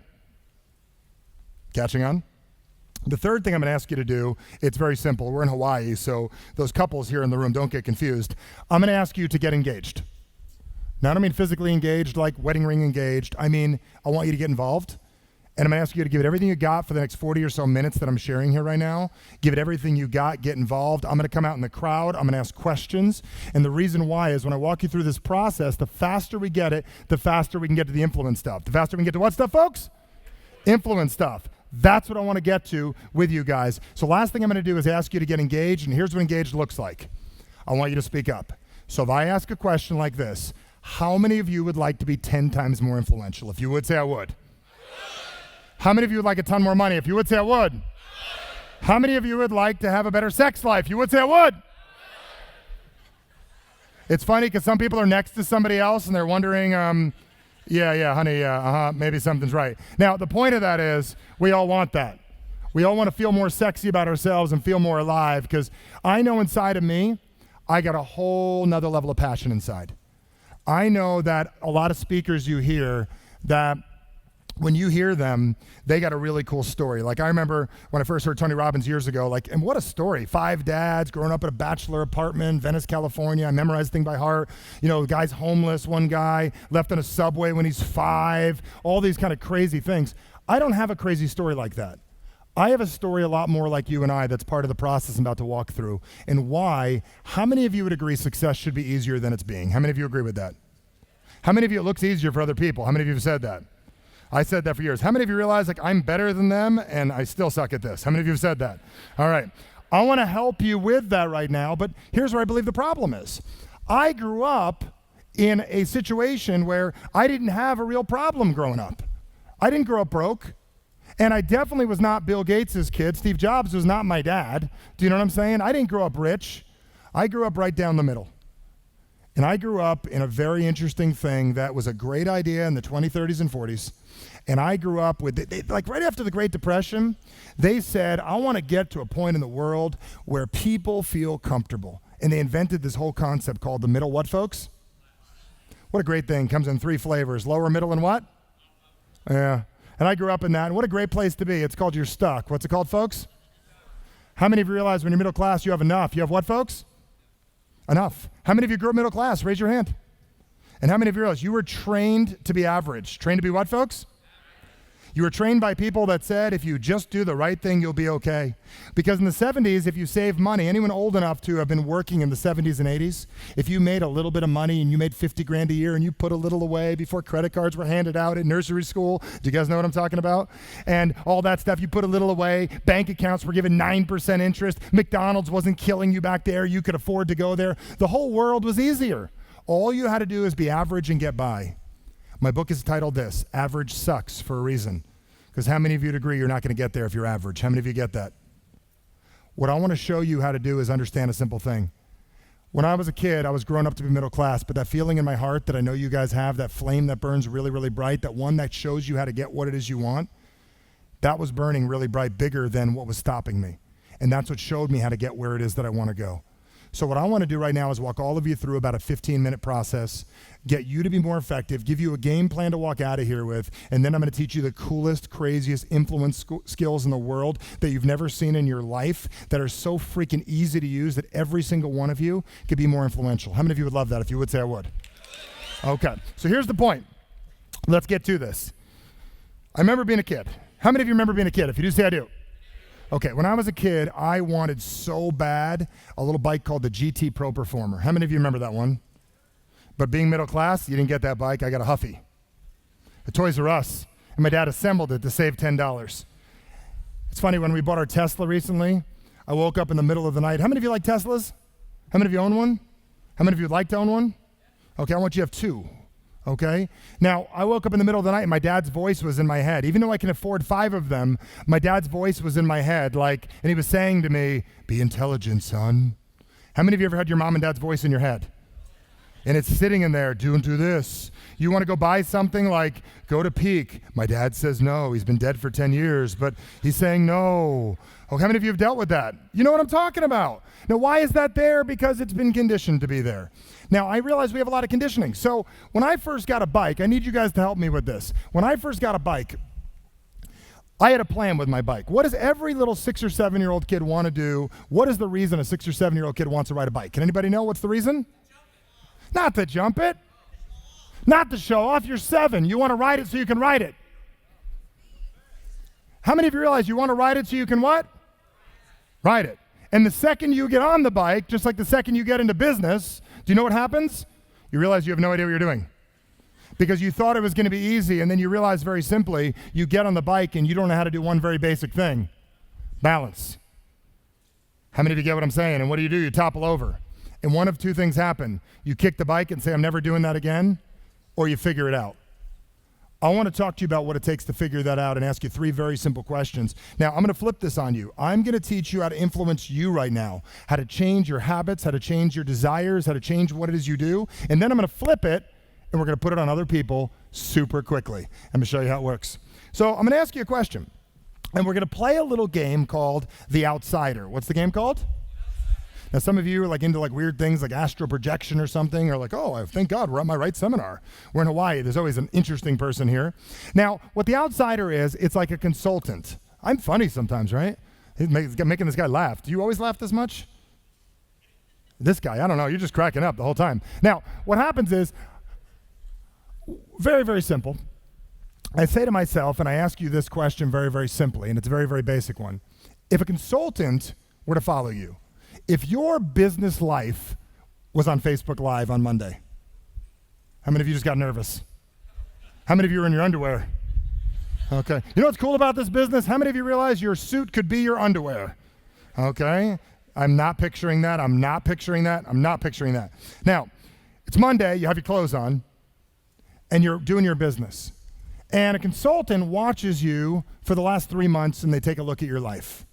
A: Catching on? The third thing I'm going to ask you to do, it's very simple. We're in Hawaii, so those couples here in the room, don't get confused. I'm going to ask you to get engaged. Now, I don't mean physically engaged, like wedding ring engaged. I mean, I want you to get involved, and I'm going to ask you to give it everything you got for the next 40 or so minutes that I'm sharing here right now. Give it everything you got, get involved. I'm going to come out in the crowd. I'm going to ask questions, and the reason why is when I walk you through this process, the faster we get it, the faster we can get to the influence stuff. The faster we can get to what stuff, folks? Influence stuff. That's what I want to get to with you guys. So last thing I'm going to do is ask you to get engaged, and here's what engaged looks like. I want you to speak up. So if I ask a question like this, how many of you would like to be 10 times more influential? If you would, say I would. How many of you would like a ton more money? If you would, say I would. How many of you would like to have a better sex life? You would, say I would. It's funny because some people are next to somebody else and they're wondering, yeah, honey, maybe something's right. Now, the point of that is we all want that. We all want to feel more sexy about ourselves and feel more alive because I know inside of me, I got a whole nother level of passion inside. I know that a lot of speakers you hear that when you hear them, they got a really cool story. Like I remember when I first heard Tony Robbins years ago, like, and what a story. 5 dads, growing up in a bachelor apartment, Venice, California. I memorized the thing by heart. You know, the guy's homeless, one guy left on a subway when he's 5, all these kind of crazy things. I don't have a crazy story like that. I have a story a lot more like you and I that's part of the process I'm about to walk through. And why, how many of you would agree success should be easier than it's being? How many of you agree with that? How many of you it looks easier for other people? How many of you have said that? I said that for years. How many of you realize like I'm better than them and I still suck at this? How many of you have said that? All right. I want to help you with that right now, but here's where I believe the problem is. I grew up in a situation where I didn't have a real problem growing up. I didn't grow up broke. And I definitely was not Bill Gates' kid. Steve Jobs was not my dad. Do you know what I'm saying? I didn't grow up rich. I grew up right down the middle. And I grew up in a very interesting thing that was a great idea in the 20s, 30s, and 40s. And I grew up with, like right after the Great Depression, they said, I want to get to a point in the world where people feel comfortable. And they invented this whole concept called the middle what, folks? What a great thing. Comes in 3 flavors, lower, middle, and what? Yeah. And I grew up in that, and what a great place to be. It's called you're stuck. What's it called, folks? How many of you realize when you're middle class, you have enough? You have what, folks? Enough. How many of you grew up middle class? Raise your hand. And how many of you realize you were trained to be average? Trained to be what, folks? You were trained by people that said, if you just do the right thing, you'll be okay. Because in the 70s, if you save money, anyone old enough to have been working in the 70s and 80s, if you made a little bit of money and you made 50 grand a year and you put a little away before credit cards were handed out in nursery school, do you guys know what I'm talking about? And all that stuff, you put a little away, bank accounts were given 9% interest, McDonald's wasn't killing you back there, you could afford to go there. The whole world was easier. All you had to do is be average and get by. My book is titled this, Average Sucks, for a reason. Because how many of you would agree you're not going to get there if you're average? How many of you get that? What I want to show you how to do is understand a simple thing. When I was a kid, I was growing up to be middle class, but that feeling in my heart that I know you guys have, that flame that burns really, really bright, that one that shows you how to get what it is you want, that was burning really bright, bigger than what was stopping me. And that's what showed me how to get where it is that I want to go. So what I want to do right now is walk all of you through about a 15-minute process, get you to be more effective, give you a game plan to walk out of here with, and then I'm going to teach you the coolest, craziest influence skills in the world that you've never seen in your life that are so freaking easy to use that every single one of you could be more influential. How many of you would love that? If you would, say I would. Okay, so here's the point. Let's get to this. I remember being a kid. How many of you remember being a kid? If you do, say I do. Okay, when I was a kid, I wanted so bad a little bike called the GT Pro Performer. How many of you remember that one? But being middle class, you didn't get that bike. I got a Huffy. The Toys R Us. And my dad assembled it to save $10. It's funny, when we bought our Tesla recently, I woke up in the middle of the night. How many of you like Teslas? How many of you own one? How many of you would like to own one? Okay, I want you to have two. Okay? Now, I woke up in the middle of the night and my dad's voice was in my head. Even though I can afford 5 of them, my dad's voice was in my head, and he was saying to me, be intelligent, son. How many of you ever had your mom and dad's voice in your head? And it's sitting in there, don't do this. You want to go buy something, like go to Peak. My dad says no. He's been dead for 10 years, but he's saying no. Oh, how many of you have dealt with that? You know what I'm talking about. Now, why is that there? Because it's been conditioned to be there. Now, I realize we have a lot of conditioning. So when I first got a bike, I need you guys to help me with this. When I first got a bike, I had a plan with my bike. What does every little 6 or 7-year-old kid want to do? What is the reason a 6 or 7-year-old kid wants to ride a bike? Can anybody know what's the reason? Not to jump it. Not to show off. You're 7. You want to ride it so you can ride it. How many of you realize you want to ride it so you can what? Ride it. And the second you get on the bike, just like the second you get into business, do you know what happens? You realize you have no idea what you're doing. Because you thought it was going to be easy, and then you realize very simply, you get on the bike and you don't know how to do one very basic thing. Balance. How many of you get what I'm saying? And what do? You topple over. And one of two things happen. You kick the bike and say, I'm never doing that again, or you figure it out. I want to talk to you about what it takes to figure that out and ask you 3 very simple questions. Now, I'm going to flip this on you. I'm going to teach you how to influence you right now, how to change your habits, how to change your desires, how to change what it is you do. And then I'm going to flip it, and we're going to put it on other people super quickly. I'm going to show you how it works. So I'm going to ask you a question, and we're going to play a little game called The Outsider. What's the game called? Now, some of you are into weird things like astral projection or something, or oh, thank God we're at my right seminar. We're in Hawaii. There's always an interesting person here. Now, what the outsider is, it's like a consultant. I'm funny sometimes, right? Making this guy laugh. Do you always laugh this much? This guy, I don't know. You're just cracking up the whole time. Now, what happens is, very, very simple. I say to myself, and I ask you this question very, very simply, and it's a very, very basic one. If a consultant were to follow you, if your business life was on Facebook Live on Monday, how many of you just got nervous? How many of you are in your underwear? Okay. You know what's cool about this business? How many of you realize your suit could be your underwear? Okay. I'm not picturing that. I'm not picturing that. I'm not picturing that. Now, it's Monday. You have your clothes on, and you're doing your business. And a consultant watches you for the last 3 months, and they take a look at your life.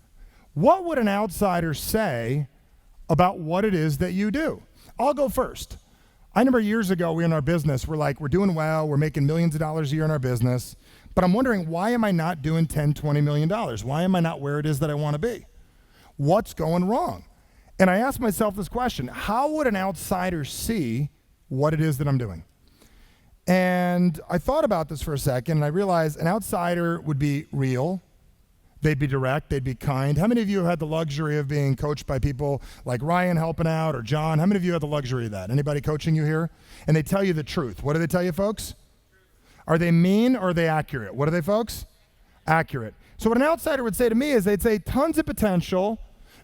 A: What would an outsider say about what it is that you do? I'll go first. I remember years ago, we in our business, we're doing well, we're making millions of dollars a year in our business, but I'm wondering, why am I not doing $10, $20 million? Why am I not where it is that I want to be? What's going wrong? And I asked myself this question: how would an outsider see what it is that I'm doing? And I thought about this for a second, and I realized an outsider would be real. They'd be direct, they'd be kind. How many of you have had the luxury of being coached by people like Ryan helping out, or John? How many of you have the luxury of that? Anybody coaching you here? And they tell you the truth. What do they tell you, folks? Are they mean or are they accurate? What are they, folks? Accurate. So what an outsider would say to me is, they'd say tons of potential,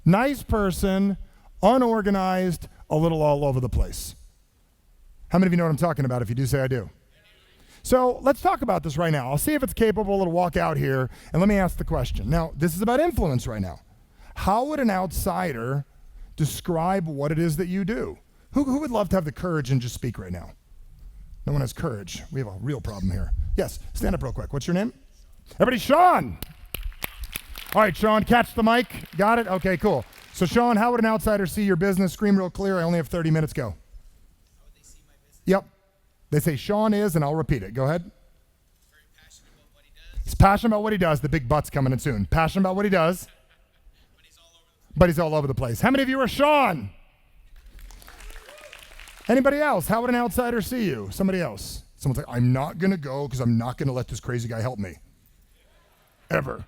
A: nice person, unorganized, a little all over the place. How many of you know what I'm talking about? If you do, say I do. So let's talk about this right now. I'll see if it's capable to walk out here, and let me ask the question. Now, this is about influence right now. How would an outsider describe what it is that you do? Who would love to have the courage and just speak right now? No one has courage. We have a real problem here. Yes, stand up real quick. What's your name? Everybody, Sean. All right, Sean, catch the mic. Got it? Okay, cool. So, Sean, how would an outsider see your business? Scream real clear. I only have 30 minutes. Go. How
B: would they see my business?
A: Yep. They say Sean is, and I'll repeat it. Go ahead.
B: Very passionate about what he does.
A: He's passionate about what he does. The big butt's coming in soon. Passionate about what he does.
B: But he's all over the place.
A: How many of you are Sean? Anybody else? How would an outsider see you? Somebody else. Someone's like, I'm not going to go because I'm not going to let this crazy guy help me. Ever.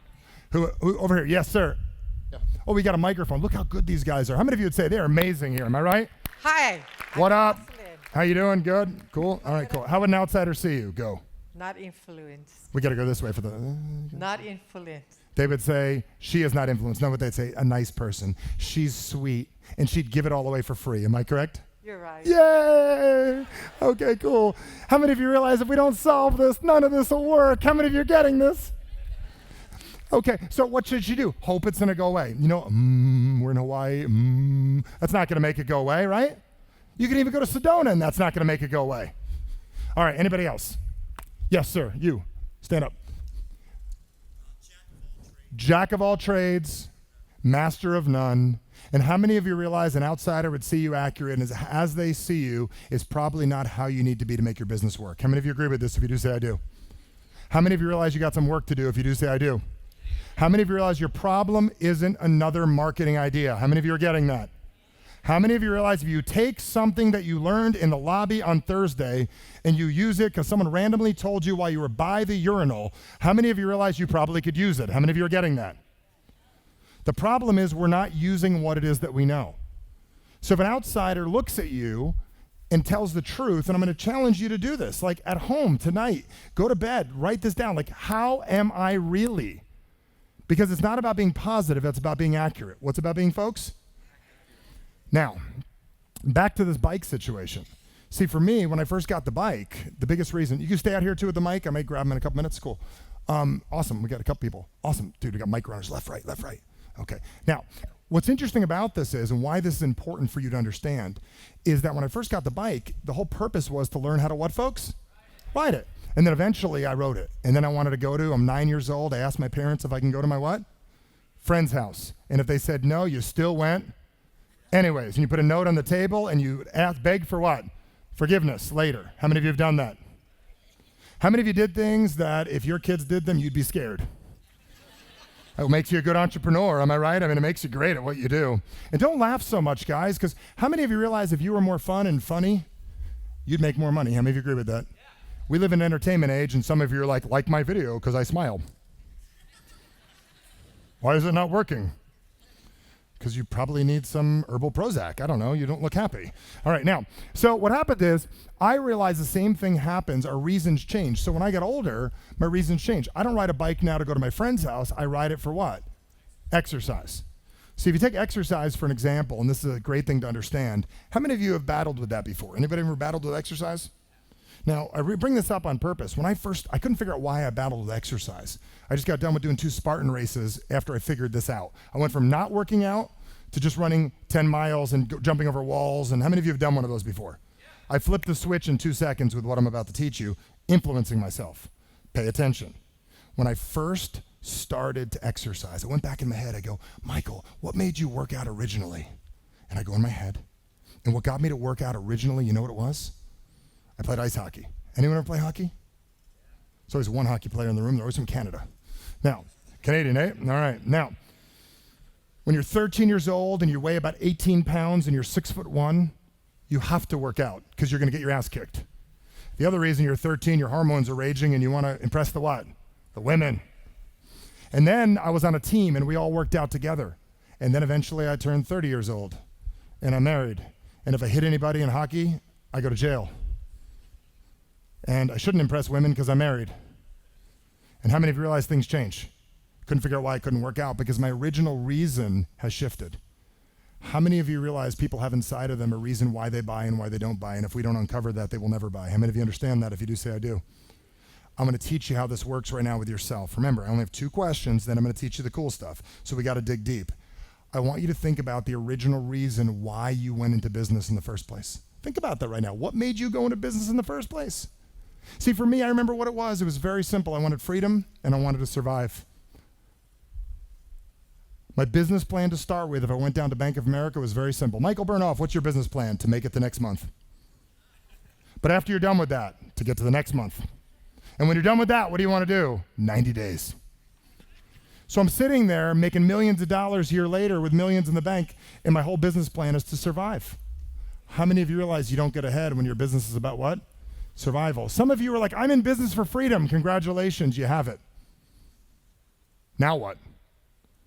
A: Who over here? Yes, sir. Yeah. Oh, we got a microphone. Look how good these guys are. How many of you would say they're amazing here? Am I right?
C: Hi.
A: What up?
C: Excellent.
A: How you doing? Good? Cool? All right, cool. How would an outsider see you? Go.
C: Not influenced.
A: We got to go this way for the.
C: Not influenced.
A: They would say, she is not influenced. No, what they'd say, a nice person. She's sweet, and she'd give it all away for free. Am I correct?
C: You're right.
A: Yay! Okay, cool. How many of you realize if we don't solve this, none of this will work? How many of you are getting this? Okay, so what should you do? Hope it's going to go away. You know, we're in Hawaii. That's not going to make it go away, right? You can even go to Sedona, and that's not going to make it go away. All right, anybody else? Yes, sir. You. Stand up. Jack of all trades, master of none. And how many of you realize an outsider would see you accurate, and as they see you is probably not how you need to be to make your business work? How many of you agree with this? If you do, say I do. How many of you realize you got some work to do? If you do, say I do. How many of you realize your problem isn't another marketing idea? How many of you are getting that? How many of you realize if you take something that you learned in the lobby on Thursday and you use it because someone randomly told you while you were by the urinal, how many of you realize you probably could use it? How many of you are getting that? The problem is we're not using what it is that we know. So if an outsider looks at you and tells the truth, and I'm going to challenge you to do this, like at home tonight, go to bed, write this down, like how am I really? Because it's not about being positive, it's about being accurate. What's it about being, folks? Now, back to this bike situation. See, for me, when I first got the bike, the biggest reason, you can stay out here too with the mic. I might grab them in a couple minutes. Cool. Awesome. We got a couple people. Awesome. Dude, we got mic runners left, right, left, right. Okay. Now, what's interesting about this is, and why this is important for you to understand, is that when I first got the bike, the whole purpose was to learn how to what, folks? Ride it. And then eventually I rode it. And then I wanted to go to, I'm 9 years old. I asked my parents if I can go to my what? Friend's house. And if they said no, you still went. Anyways, and you put a note on the table and you beg for what? Forgiveness later. How many of you have done that? How many of you did things that if your kids did them, you'd be scared? It makes you a good entrepreneur, am I right? I mean, it makes you great at what you do. And don't laugh so much, guys, because how many of you realize if you were more fun and funny, you'd make more money? How many of you agree with that? Yeah. We live in an entertainment age, and some of you are like my video because I smile. Why is it not working? Because you probably need some herbal Prozac. I don't know. You don't look happy. All right, now, so what happened is I realized the same thing happens. Our reasons change. So when I get older, my reasons change. I don't ride a bike now to go to my friend's house. I ride it for what? Exercise. See, if you take exercise for an example, and this is a great thing to understand, how many of you have battled with that before? Anybody ever battled with exercise? Now, I bring this up on purpose. When I couldn't figure out why I battled with exercise. I just got done with doing 2 Spartan races after I figured this out. I went from not working out to just running 10 miles and jumping over walls. And how many of you have done one of those before? Yeah. I flipped the switch in 2 seconds with what I'm about to teach you, influencing myself. Pay attention. When I first started to exercise, I went back in my head. I go, Michael, what made you work out originally? And I go in my head. And what got me to work out originally, you know what it was? I played ice hockey. Anyone ever play hockey? There's always one hockey player in the room. They're always from Canada. Now, Canadian, eh? All right. Now, when you're 13 years old and you weigh about 18 pounds and you're 6'1", you have to work out because you're going to get your ass kicked. The other reason you're 13, your hormones are raging and you want to impress the what? The women. And then I was on a team and we all worked out together. And then eventually I turned 30 years old and I'm married. And if I hit anybody in hockey, I go to jail. And I shouldn't impress women because I'm married. And how many of you realize things change? Couldn't figure out why I couldn't work out because my original reason has shifted. How many of you realize people have inside of them a reason why they buy and why they don't buy? And if we don't uncover that, they will never buy. How many of you understand that? If you do, say I do. I'm going to teach you how this works right now with yourself. Remember, I only have 2 questions, then I'm going to teach you the cool stuff. So we got to dig deep. I want you to think about the original reason why you went into business in the first place. Think about that right now. What made you go into business in the first place? See, for me, I remember what it was. It was very simple. I wanted freedom and I wanted to survive. My business plan to start with, if I went down to Bank of America, was very simple. Michael Burnoff, what's your business plan? To make it the next month. But after you're done with that, to get to the next month. And when you're done with that, what do you want to do? 90 days. So I'm sitting there making millions of dollars a year later with millions in the bank, and my whole business plan is to survive. How many of you realize you don't get ahead when your business is about what? Survival. Some of you are like, I'm in business for freedom. Congratulations, you have it. Now what?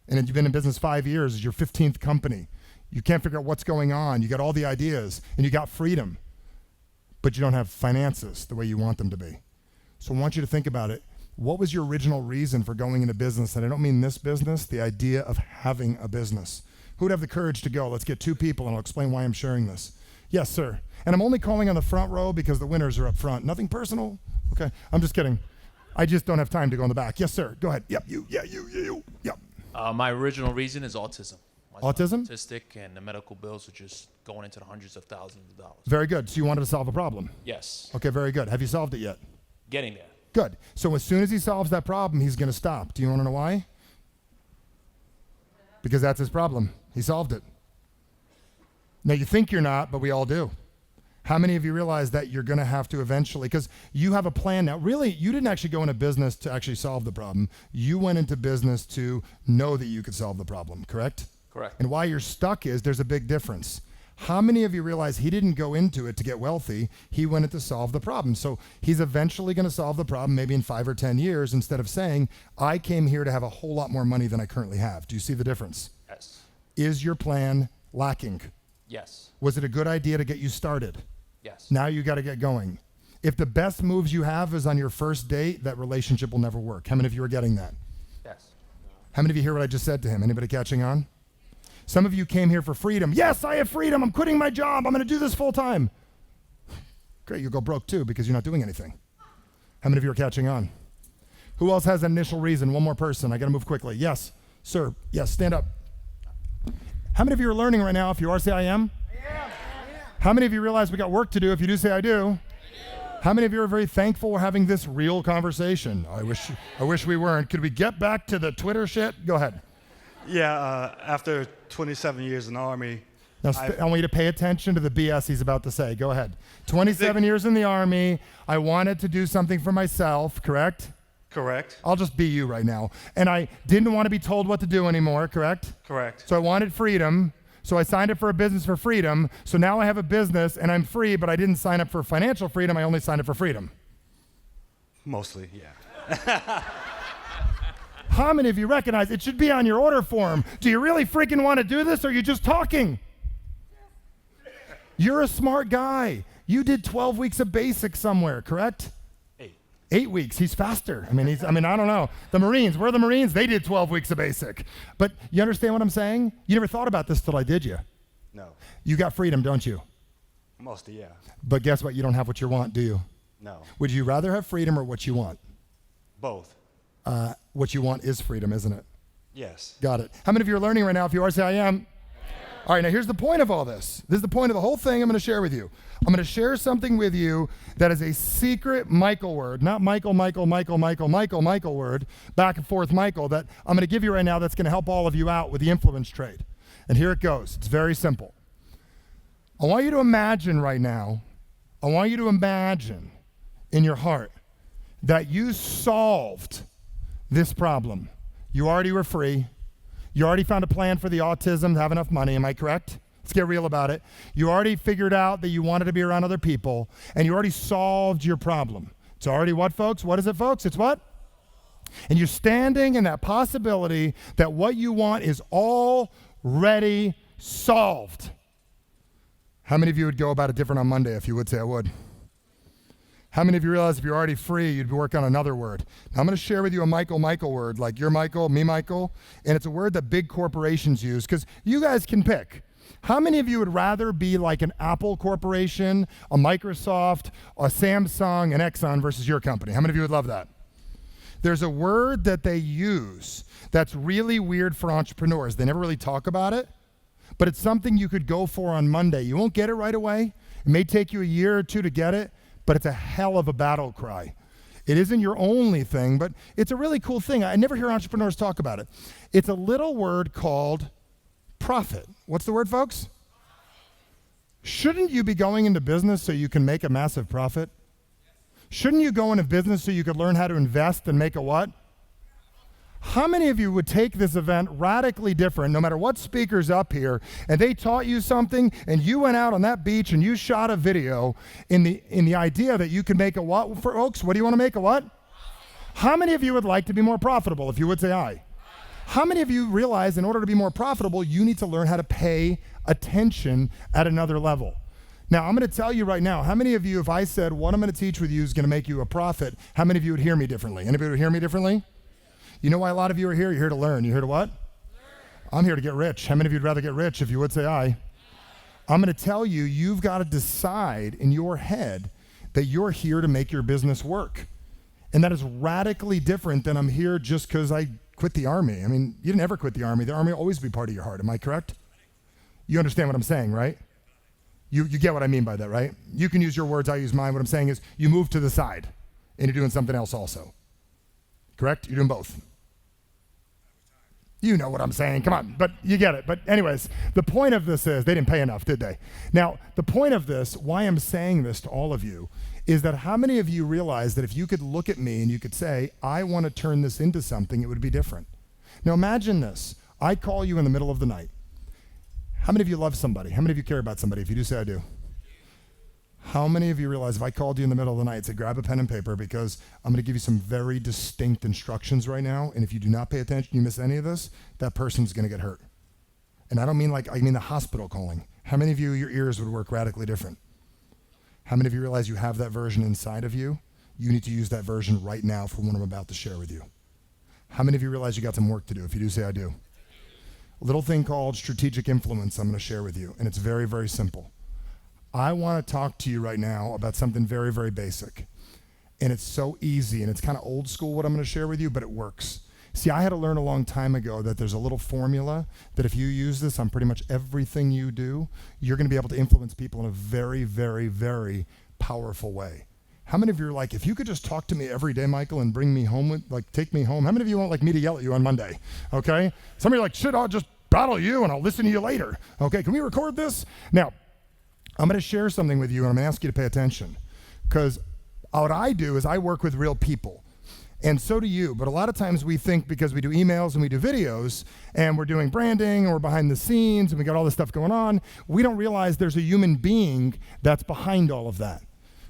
A: And you've been in business 5 years, it's your 15th company. You can't figure out what's going on. You got all the ideas and you got freedom, but you don't have finances the way you want them to be. So I want you to think about it. What was your original reason for going into business? And I don't mean this business, the idea of having a business. Who would have the courage to go? Let's get 2 people and I'll explain why I'm sharing this. Yes, sir. And I'm only calling on the front row because the winners are up front. Nothing personal. Okay, I'm just kidding. I just don't have time to go in the back. Yes, sir. Go ahead. Yep, you. Yeah, you. Yep.
D: My original reason is autism. My
A: Autism?
D: son's autistic, and the medical bills are just going into the hundreds of thousands of dollars.
A: Very good. So you wanted to solve a problem.
D: Yes.
A: Okay, very good. Have you solved it yet?
D: Getting there.
A: Good. So as soon as he solves that problem, he's going to stop. Do you want to know why? Because that's his problem. He solved it. Now you think you're not, but we all do. How many of you realize that you're going to have to eventually, because you have a plan now. Really, you didn't actually go into business to actually solve the problem. You went into business to know that you could solve the problem, correct?
D: Correct.
A: And why you're stuck is there's a big difference. How many of you realize he didn't go into it to get wealthy? He went in to solve the problem. So he's eventually going to solve the problem maybe in 5 or 10 years instead of saying, I came here to have a whole lot more money than I currently have. Do you see the difference?
D: Yes.
A: Is your plan lacking?
D: Yes.
A: Was it a good idea to get you started?
D: Yes.
A: Now you got to get going. If the best moves you have is on your first date, that relationship will never work. How many of you are getting that?
D: Yes.
A: How many of you hear what I just said to him? Anybody catching on? Some of you came here for freedom. Yes, I have freedom. I'm quitting my job. I'm going to do this full time. Great, you'll go broke too because you're not doing anything. How many of you are catching on? Who else has an initial reason? One more person. I got to move quickly. Yes, sir. Yes, stand up. How many of you are learning right now? If you are, say I am. How many of you realize we got work to do? If you do, say I do. How many of you are very thankful we're having this real conversation? I wish we weren't. Could we get back to the Twitter shit? Go ahead.
E: Yeah, after 27 years in the Army.
A: Now, I want you to pay attention to the BS he's about to say. Go ahead. 27 years in the Army. I wanted to do something for myself, correct?
E: Correct.
A: I'll just be you right now. And I didn't want to be told what to do anymore, correct?
E: Correct.
A: So I wanted freedom. So I signed up for a business for freedom. So now I have a business and I'm free, but I didn't sign up for financial freedom. I only signed up for freedom.
E: Mostly, yeah.
A: How many of you recognize it should be on your order form? Do you really freaking want to do this or are you just talking? You're a smart guy. You did 12 weeks of basic somewhere, correct? 8 weeks. He's faster. I don't know. The Marines, where are the Marines? They did 12 weeks of basic. But you understand what I'm saying? You never thought about this till I did you.
E: No.
A: You got freedom, don't you?
E: Mostly, yeah.
A: But guess what? You don't have what you want, do you?
E: No.
A: Would you rather have freedom or what you want?
E: Both.
A: What you want is freedom, isn't it?
E: Yes.
A: Got it. How many of you are learning right now? If you are, say I am. All right, now here's the point of all this. This is the point of the whole thing I'm going to share with you. I'm going to share something with you that is a secret Michael word, not Michael word, back and forth Michael, that I'm going to give you right now that's going to help all of you out with the influence trade. And here it goes. It's very simple. I want you to imagine right now, in your heart that you solved this problem. You already were free. You already found a plan for the autism to have enough money, am I correct? Let's get real about it. You already figured out that you wanted to be around other people, and you already solved your problem. It's already what, folks? What is it, folks? It's what? And you're standing in that possibility that what you want is already solved. How many of you would go about it different on Monday? If you would, say I would. How many of you realize if you're already free, you'd work on another word? Now, I'm going to share with you a Michael word, like you're Michael, me Michael, and it's a word that big corporations use, because you guys can pick. How many of you would rather be like an Apple corporation, a Microsoft, a Samsung, an Exxon versus your company? How many of you would love that? There's a word that they use that's really weird for entrepreneurs. They never really talk about it, but it's something you could go for on Monday. You won't get it right away. It may take you a year or two to get it, but it's a hell of a battle cry. It isn't your only thing, but it's a really cool thing. I never hear entrepreneurs talk about it. It's a little word called profit. What's the word, folks? Shouldn't you be going into business so you can make a massive profit? Shouldn't you go into business so you could learn how to invest and make a what? How many of you would take this event radically different, no matter what speaker's up here, and they taught you something, and you went out on that beach and you shot a video in the idea that you could make a what, folks? What do you want to make a what? How many of you would like to be more profitable? If you would, say aye. How many of you realize in order to be more profitable, you need to learn how to pay attention at another level? Now, I'm going to tell you right now, how many of you, if I said what I'm going to teach with you is going to make you a prophet, how many of you would hear me differently? Anybody would hear me differently? You know why a lot of you are here? You're here to learn. You're here to what? Learn. I'm here to get rich. How many of you would rather get rich? If you would, say aye. I'm going to tell you, you've got to decide in your head that you're here to make your business work. And that is radically different than I'm here just because I quit the Army. I mean, you didn't ever quit the Army. The Army will always be part of your heart. Am I correct? You understand what I'm saying, right? You get what I mean by that, right? You can use your words, I use mine. What I'm saying is you move to the side and you're doing something else also. Correct? You're doing both. You know what I'm saying. Come on, but you get it. But anyways, the point of this is, they didn't pay enough, did they? Now, the point of this, why I'm saying this to all of you, is that how many of you realize that if you could look at me and you could say, I want to turn this into something, it would be different. Now imagine this. I call you in the middle of the night. How many of you love somebody? How many of you care about somebody? If you do, say I do. How many of you realize if I called you in the middle of the night, say grab a pen and paper because I'm going to give you some very distinct instructions right now, and if you do not pay attention, you miss any of this, that person's going to get hurt. And I don't mean I mean the hospital calling. How many of you, your ears would work radically different? How many of you realize you have that version inside of you? You need to use that version right now for what I'm about to share with you. How many of you realize you got some work to do? If you do, say I do. A little thing called strategic influence I'm going to share with you, and it's very, very simple. I want to talk to you right now about something very, very basic, and it's so easy, and it's kind of old school what I'm going to share with you, but it works. See, I had to learn a long time ago that there's a little formula that if you use this on pretty much everything you do, you're going to be able to influence people in a very, very, very powerful way. How many of you are like, if you could just talk to me every day, Michael, and bring me home, take me home? How many of you want me to yell at you on Monday? Okay? Some of you are like, shit, I'll just battle you and I'll listen to you later. Okay, can we record this? Now, I'm going to share something with you and I'm going to ask you to pay attention because what I do is I work with real people. And so do you, but a lot of times we think because we do emails and we do videos and we're doing branding and we're behind the scenes and we got all this stuff going on, we don't realize there's a human being that's behind all of that.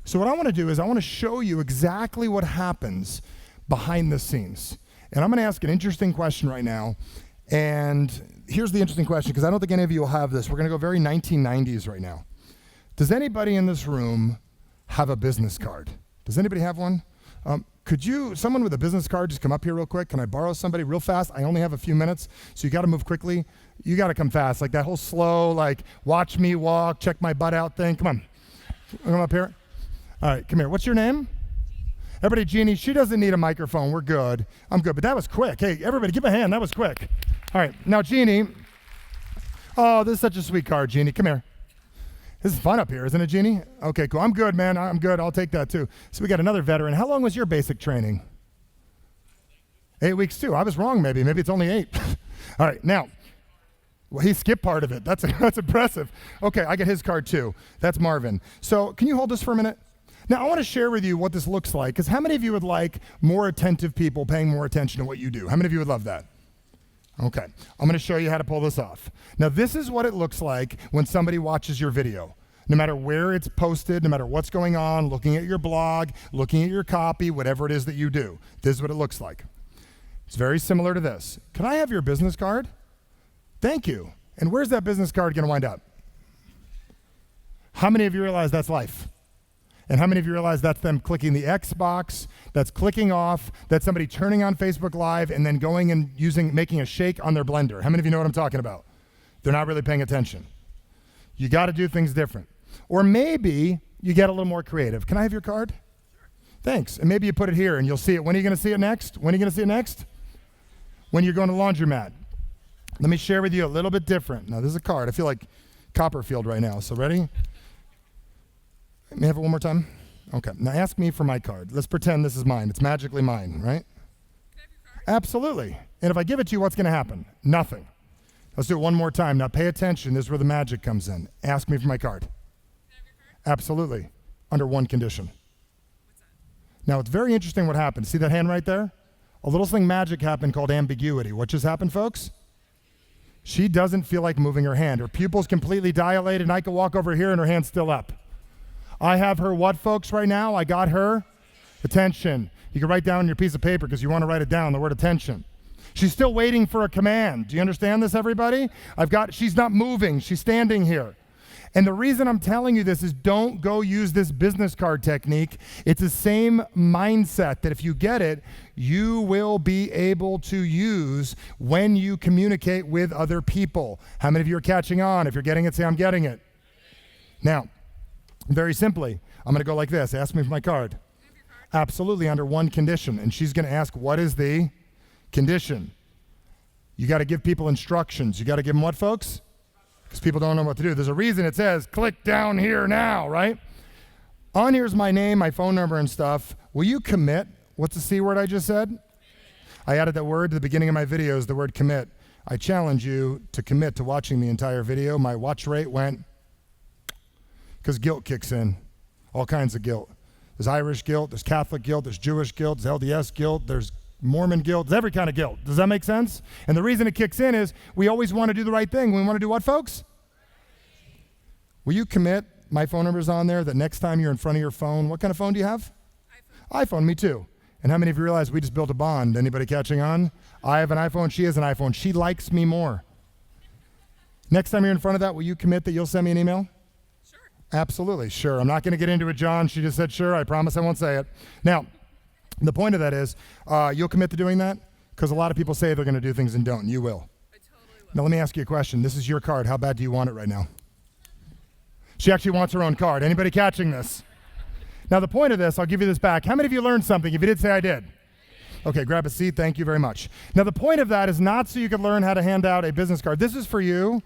A: So what I want to do is I want to show you exactly what happens behind the scenes. And I'm going to ask an interesting question right now. And here's the interesting question, because I don't think any of you will have this. We're going to go very 1990s right now. Does anybody in this room have a business card? Does anybody have one? Someone with a business card, just come up here real quick. Can I borrow somebody real fast? I only have a few minutes, so you got to move quickly. You got to come fast, like that whole slow, like watch me walk, check my butt out thing. Come on, come up here. All right, come here. What's your name? Everybody, Jeannie, she doesn't need a microphone. We're good. I'm good, but that was quick. Hey, everybody, give a hand. That was quick. All right, now, Jeannie. Oh, this is such a sweet card, Jeannie. Come here. This is fun up here, isn't it, Jeannie? Okay, cool. I'm good, man. I'm good. I'll take that, too. So we got another veteran. How long was your basic training? 8 weeks, too. I was wrong, maybe. Maybe it's only 8. All right, now. Well, he skipped part of it. That's impressive. Okay, I get his card, too. That's Marvin. So can you hold this for a minute? Now, I want to share with you what this looks like, because how many of you would like more attentive people paying more attention to what you do? How many of you would love that? Okay, I'm going to show you how to pull this off. Now, this is what it looks like when somebody watches your video. No matter where it's posted, no matter what's going on, looking at your blog, looking at your copy, whatever it is that you do, this is what it looks like. It's very similar to this. Can I have your business card? Thank you. And where's that business card going to wind up? How many of you realize that's life? And how many of you realize that's them clicking the X box, that's clicking off, that's somebody turning on Facebook Live and then going and making a shake on their blender? How many of you know what I'm talking about? They're not really paying attention. You got to do things different. Or maybe you get a little more creative. Can I have your card? Thanks. And maybe you put it here and you'll see it. When are you going to see it next? When are you going to see it next? When you're going to the laundromat. Let me share with you a little bit different. Now, this is a card. I feel like Copperfield right now. So ready? May I have it one more time? Okay. Now ask me for my card. Let's pretend this is mine. It's magically mine, right?
F: Can I have your card?
A: Absolutely. And if I give it to you, what's going to happen? Nothing. Let's do it one more time. Now pay attention. This is where the magic comes in. Ask me for my card.
F: Can I have your card?
A: Absolutely. Under one condition.
F: What's that?
A: Now, it's very interesting what happened. See that hand right there? A little thing magic happened called ambiguity. What just happened, folks? She doesn't feel like moving her hand. Her pupil's completely dilated, and I can walk over here and her hand's still up. I have her what, folks, right now? I got her attention. You can write down on your piece of paper because you want to write it down, the word attention. She's still waiting for a command. Do you understand this, everybody? She's not moving. She's standing here. And the reason I'm telling you this is don't go use this business card technique. It's the same mindset that if you get it, you will be able to use when you communicate with other people. How many of you are catching on? If you're getting it, say, I'm getting it. Now, very simply, I'm going to go like this. Ask me for my card. Absolutely, under one condition. And she's going to ask, what is the condition? You got to give people instructions. You got to give them what, folks? Because people don't know what to do. There's a reason it says, click down here now, right? On here's my name, my phone number and stuff. Will you commit? What's the C word I just said? I added that word to the beginning of my videos, the word commit. I challenge you to commit to watching the entire video. My watch rate went, because guilt kicks in. All kinds of guilt. There's Irish guilt, there's Catholic guilt, there's Jewish guilt, there's LDS guilt, there's Mormon guilt, there's every kind of guilt. Does that make sense? And the reason it kicks in is we always want to do the right thing. We want to do what, folks? Will you commit? My phone number's on there, that next time you're in front of your phone, what kind of phone do you have? iPhone, me too. And how many of you realize we just built a bond? Anybody catching on? I have an iPhone, she has an iPhone. She likes me more. Next time you're in front of that, will you commit that you'll send me an email? Absolutely, sure. I'm not going to get into it, John. She just said sure. I promise I won't say it. Now, the point of that is you'll commit to doing that? Because a lot of people say they're going to do things and don't. You will.
F: I totally will.
A: Now, let me ask you a question. This is your card. How bad do you want it right now? She actually wants her own card. Anybody catching this? Now, the point of this, I'll give you this back. How many of you learned something? If you did, say I did. Okay, grab a seat. Thank you very much. Now, the point of that is not so you can learn how to hand out a business card. This is for you.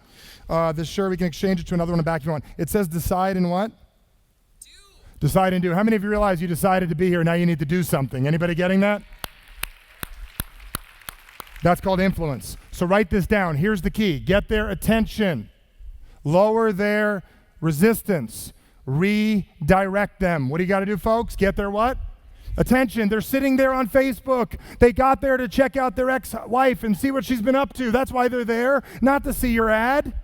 A: This shirt, we can exchange it to another one in the back if you want. It says decide and what?
F: Do.
A: Decide and do. How many of you realize you decided to be here, now you need to do something? Anybody getting that? That's called influence. So write this down. Here's the key. Get their attention. Lower their resistance. Redirect them. What do you got to do, folks? Get their what? Attention. They're sitting there on Facebook. They got there to check out their ex-wife and see what she's been up to. That's why they're there, not to see your ad.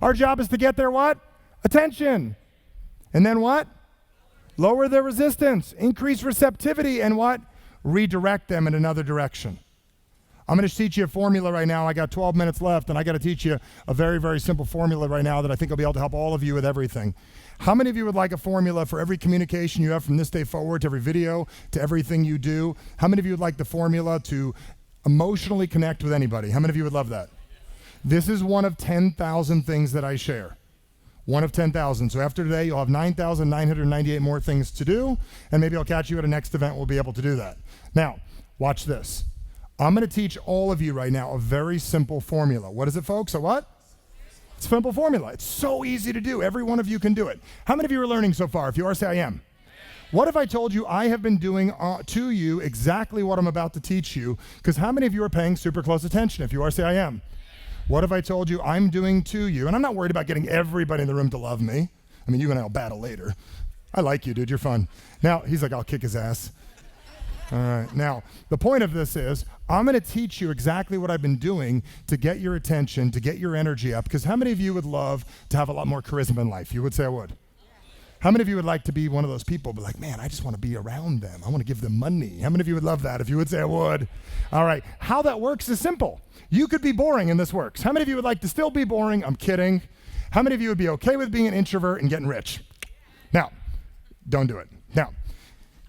A: Our job is to get their what? Attention. And then what? Lower their resistance, increase receptivity, and what? Redirect them in another direction. I'm going to teach you a formula right now. I got 12 minutes left, and I got to teach you a very, very simple formula right now that I think will be able to help all of you with everything. How many of you would like a formula for every communication you have from this day forward, to every video, to everything you do? How many of you would like the formula to emotionally connect with anybody? How many of you would love that? This is one of 10,000 things that I share. One of 10,000. So after today, you'll have 9,998 more things to do, and maybe I'll catch you at a next event. We'll be able to do that. Now, watch this. I'm going to teach all of you right now a very simple formula. What is it, folks? A what? It's a simple formula. It's so easy to do. Every one of you can do it. How many of you are learning so far? If you are, say I am. What if I told you I have been doing to you exactly what I'm about to teach you? Because how many of you are paying super close attention? If you are, say I am. What if I told you I'm doing to you? And I'm not worried about getting everybody in the room to love me. I mean, you and I will battle later. I like you, dude. You're fun. Now, he's like, I'll kick his ass. All right. Now, the point of this is I'm going to teach you exactly what I've been doing to get your attention, to get your energy up. Because how many of you would love to have a lot more charisma in life? You would say I would. How many of you would like to be one of those people, but like, man, I just want to be around them. I want to give them money. How many of you would love that? If you would, say I would. All right. How that works is simple. You could be boring and this works. How many of you would like to still be boring? I'm kidding. How many of you would be okay with being an introvert and getting rich? Now, don't do it. Now,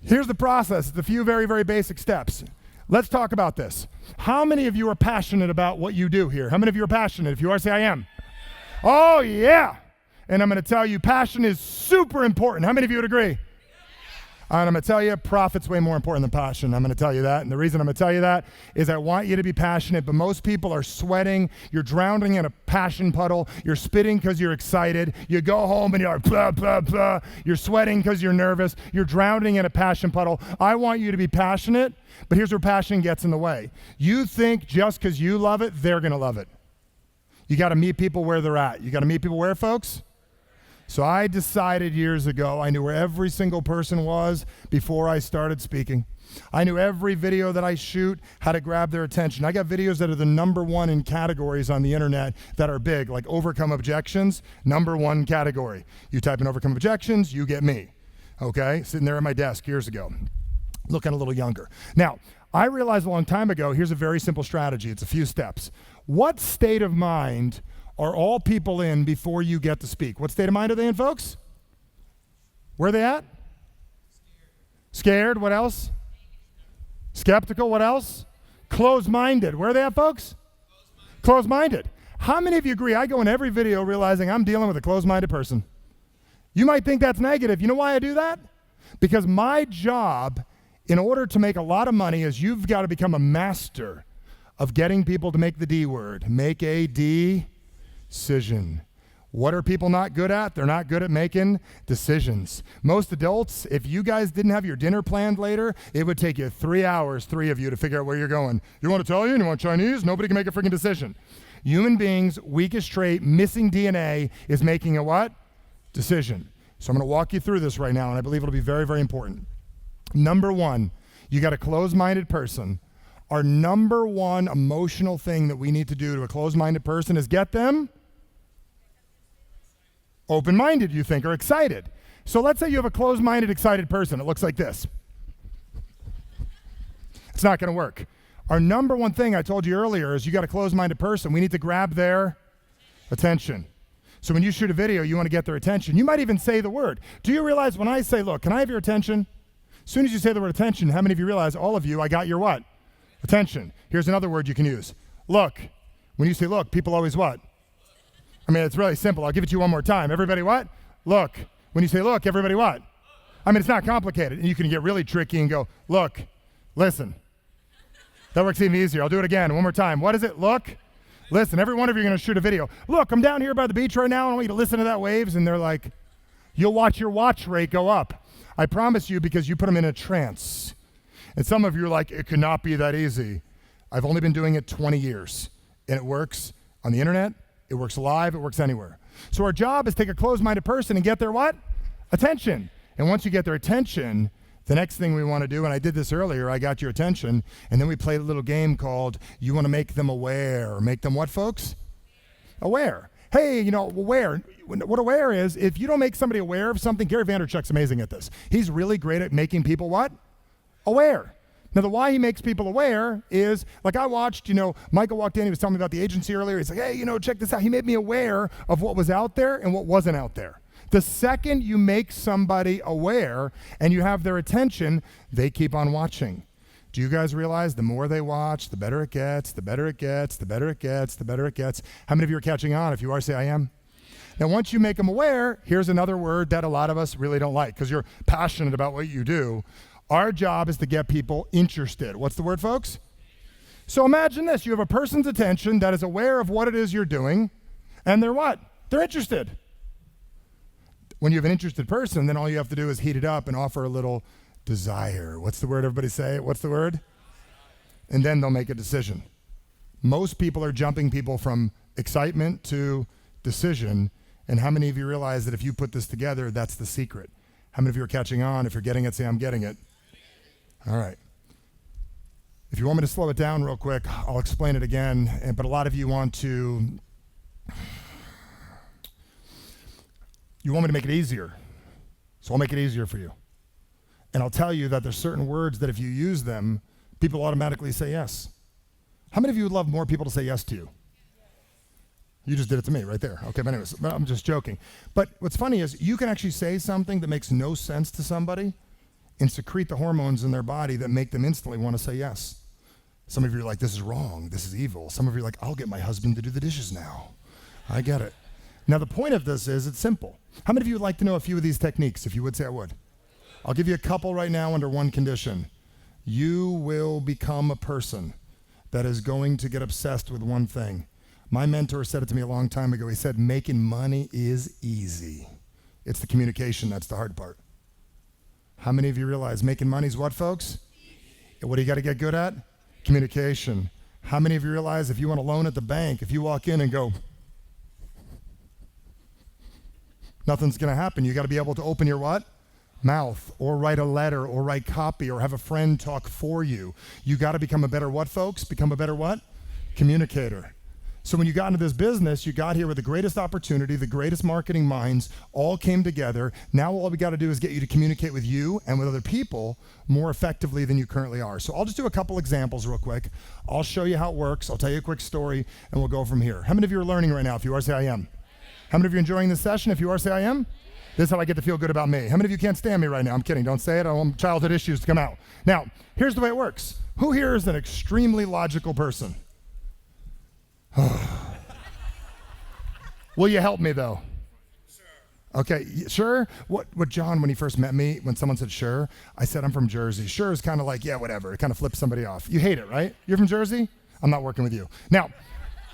A: here's the process. It's a few very, very basic steps. Let's talk about this. How many of you are passionate about what you do here? How many of you are passionate? If you are, say I am. Oh, yeah. And I'm going to tell you, passion is super important. How many of you would agree? And I'm going to tell you, profit's way more important than passion. I'm going to tell you that. And the reason I'm going to tell you that is I want you to be passionate, but most people are sweating. You're drowning in a passion puddle. You're spitting because you're excited. You go home and you're like, blah, blah, blah. You're sweating because you're nervous. You're drowning in a passion puddle. I want you to be passionate, but here's where passion gets in the way. You think just because you love it, they're going to love it. You got to meet people where they're at. You got to meet people where, folks? So I decided years ago, I knew where every single person was before I started speaking. I knew every video that I shoot, how to grab their attention. I got videos that are the #1 in categories on the internet that are big, like overcome objections, #1 category. You type in overcome objections, you get me. Okay, sitting there at my desk years ago, looking a little younger. Now, I realized a long time ago, here's a very simple strategy. It's a few steps. What state of mind are all people in before you get to speak. What state of mind are they in, folks? Where are they at? Scared. What else? Skeptical. What else? Closed-minded. Where are they at, folks? Closed-minded. How many of you agree? I go in every video realizing I'm dealing with a closed-minded person. You might think that's negative. You know why I do that? Because my job, in order to make a lot of money, is you've got to become a master of getting people to make the D word. Make a decision. What are people not good at? They're not good at making decisions. Most adults, if you guys didn't have your dinner planned later, it would take you 3 hours, 3 of you, to figure out where you're going. You want Italian? You want Chinese? Nobody can make a freaking decision. Human beings' weakest trait, missing DNA, is making a what? Decision. So I'm going to walk you through this right now, and I believe it'll be very, very important. Number one, you got a closed-minded person. Our number one emotional thing that we need to do to a closed-minded person is get them open-minded, you think, or excited. So let's say you have a closed-minded, excited person. It looks like this. It's not going to work. Our number one thing I told you earlier is you got a closed-minded person. We need to grab their attention. So when you shoot a video, you want to get their attention. You might even say the word. Do you realize when I say, look, can I have your attention? As soon as you say the word attention, how many of you realize, all of you, I got your what? Attention. Here's another word you can use. Look. When you say look, people always what? I mean, it's really simple. I'll give it to you one more time. Everybody what? Look. When you say look, everybody what? I mean, it's not complicated. And you can get really tricky and go, look, listen. That works even easier. I'll do it again, one more time. What is it? Look, listen. Every one of you are going to shoot a video. Look, I'm down here by the beach right now. I want you to listen to that waves. And they're like, you'll watch your watch rate go up. I promise you, because you put them in a trance. And some of you are like, it cannot be that easy. I've only been doing it 20 years. And it works on the internet. It works live. It works anywhere. So our job is to take a closed-minded person and get their what? Attention. And once you get their attention, the next thing we want to do, and I did this earlier, I got your attention, and then we played a little game called you want to make them aware. Make them what, folks? Aware. Hey, you know, aware. What aware is, if you don't make somebody aware of something, Gary Vaynerchuk's amazing at this. He's really great at making people what? Aware. Now, the why he makes people aware is, like I watched, you know, Michael walked in, he was telling me about the agency earlier. He's like, hey, you know, check this out. He made me aware of what was out there and what wasn't out there. The second you make somebody aware and you have their attention, they keep on watching. Do you guys realize the more they watch, the better it gets, the better it gets, the better it gets, the better it gets? How many of you are catching on? If you are, say I am. Now, once you make them aware, here's another word that a lot of us really don't like because you're passionate about what you do. Our job is to get people interested. What's the word, folks? So imagine this. You have a person's attention that is aware of what it is you're doing, and they're what? They're interested. When you have an interested person, then all you have to do is heat it up and offer a little desire. What's the word? Everybody say it. What's the word? And then they'll make a decision. Most people are jumping people from excitement to decision. And how many of you realize that if you put this together, that's the secret? How many of you are catching on? If you're getting it, say, I'm getting it. All right. If you want me to slow it down real quick, I'll explain it again. But a lot of you want to... You want me to make it easier. So I'll make it easier for you. And I'll tell you that there's certain words that if you use them, people automatically say yes. How many of you would love more people to say yes to you? You just did it to me right there. Okay, but anyways, I'm just joking. But what's funny is you can actually say something that makes no sense to somebody and secrete the hormones in their body that make them instantly want to say yes. Some of you are like, this is wrong, this is evil. Some of you are like, I'll get my husband to do the dishes now. I get it. Now the point of this is it's simple. How many of you would like to know a few of these techniques? If you would say I would. I'll give you a couple right now under one condition. You will become a person that is going to get obsessed with one thing. My mentor said it to me a long time ago. He said, making money is easy. It's the communication that's the hard part. How many of you realize making money is what, folks? Easy. What do you got to get good at? Communication. How many of you realize if you want a loan at the bank, if you walk in and go, nothing's going to happen. You got to be able to open your what? Mouth, or write a letter, or write copy, or have a friend talk for you. You got to become a better what, folks? Become a better what? Communicator. So when you got into this business, you got here with the greatest opportunity, the greatest marketing minds, all came together. Now all we got to do is get you to communicate with you and with other people more effectively than you currently are. So I'll just do a couple examples real quick. I'll show you how it works. I'll tell you a quick story, and we'll go from here. How many of you are learning right now? If you are, say I am. How many of you are enjoying this session? If you are, say I am. This is how I get to feel good about me. How many of you can't stand me right now? I'm kidding. Don't say it. I want childhood issues to come out. Now, here's the way it works. Who here is an extremely logical person? Will you help me though? Okay, sure? What John, when he first met me, when someone said sure, I said I'm from Jersey. Sure is kind of like, yeah, whatever. It kind of flips somebody off. You hate it, right? You're from Jersey? I'm not working with you. Now,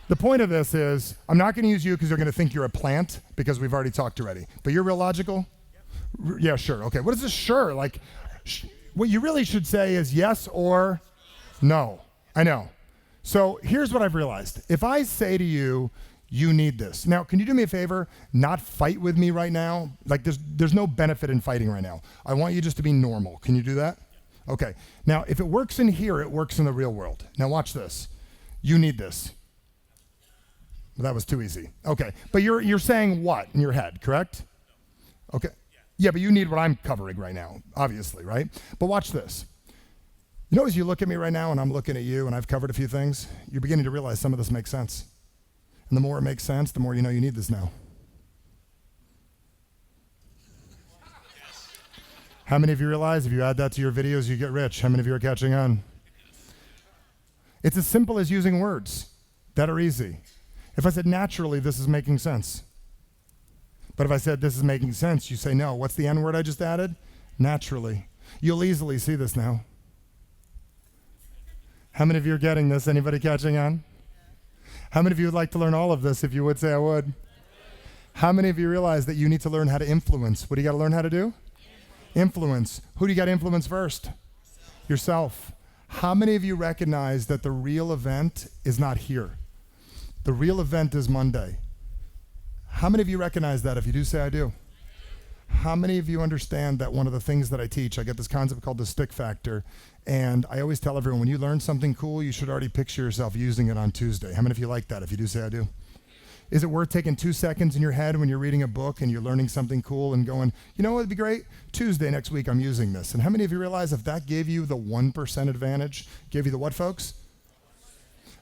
A: the point of this is, I'm not going to use you because they're going to think you're a plant because we've already talked already. But you're real logical? Yep. Yeah, sure. Okay, what is this sure? Like, what you really should say is yes or no. I know. So here's what I've realized. If I say to you, you need this. Now, can you do me a favor? Not fight with me right now. Like there's no benefit in fighting right now. I want you just to be normal. Can you do that? Okay. Now, if it works in here, it works in the real world. Now watch this. You need this. Well, that was too easy. Okay. But you're saying what in your head, correct? Okay. Yeah, but you need what I'm covering right now, obviously, right? But watch this. You know, as you look at me right now and I'm looking at you and I've covered a few things, you're beginning to realize some of this makes sense. And the more it makes sense, the more you know you need this now. How many of you realize if you add that to your videos, you get rich? How many of you are catching on? It's as simple as using words that are easy. If I said naturally, this is making sense. But if I said this is making sense, you say no. What's the N word I just added? Naturally. You'll easily see this now. How many of you are getting this? Anybody catching on? How many of you would like to learn all of this? If you would, say I would. How many of you realize that you need to learn how to influence? What do you got to learn how to do? Influence. Who do you got to influence first? Yourself. How many of you recognize that the real event is not here? The real event is Monday. How many of you recognize that? If you do, say I do. How many of you understand that one of the things that I teach, I get this concept called the stick factor, and I always tell everyone, when you learn something cool, you should already picture yourself using it on Tuesday. How many of you like that? If you do, say I do. Is it worth taking 2 seconds in your head when you're reading a book and you're learning something cool and going, you know what would be great? Tuesday next week I'm using this. And how many of you realize if that gave you the 1% advantage, gave you the what, folks?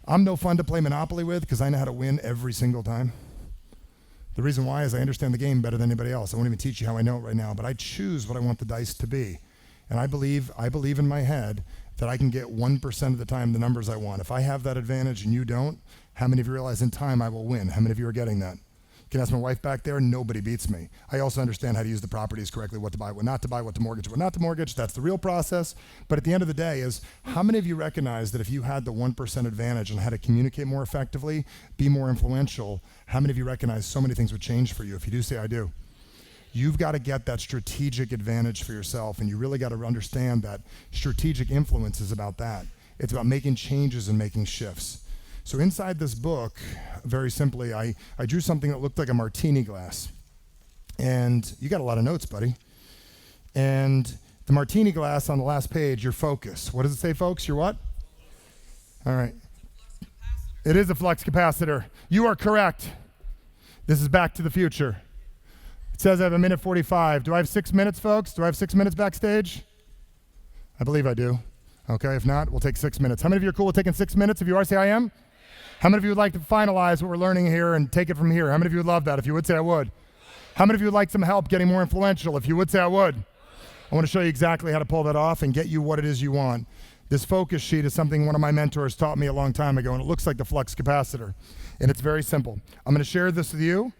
A: I'm no fun to play Monopoly with because I know how to win every single time. The reason why is I understand the game better than anybody else. I won't even teach you how I know it right now, but I choose what I want the dice to be. And I believe in my head that I can get 1% of the time the numbers I want. If I have that advantage and you don't, how many of you realize in time I will win? How many of you are getting that? You can ask my wife back there, nobody beats me. I also understand how to use the properties correctly, what to buy, what not to buy, what to mortgage, what not to mortgage. That's the real process. But at the end of the day is, how many of you recognize that if you had the 1% advantage on how to communicate more effectively, be more influential, how many of you recognize so many things would change for you? If you do, say I do. You've got to get that strategic advantage for yourself, and you really got to understand that strategic influence is about that. It's about making changes and making shifts. So inside this book, very simply, I drew something that looked like a martini glass. And you got a lot of notes, buddy. And the martini glass on the last page, your focus. What does it say, folks? Your what? All right. It is a flux capacitor. You are correct. This is Back to the Future. It says I have 1:45. Do I have 6 minutes, folks? Do I have 6 minutes backstage? I believe I do. Okay, if not, we'll take 6 minutes. How many of you are cool with taking 6 minutes? If you are, say I am. How many of you would like to finalize what we're learning here and take it from here? How many of you would love that? If you would, say I would. How many of you would like some help getting more influential? If you would, say I would. I want to show you exactly how to pull that off and get you what it is you want. This focus sheet is something one of my mentors taught me a long time ago, and it looks like the flux capacitor. And it's very simple. I'm going to share this with you.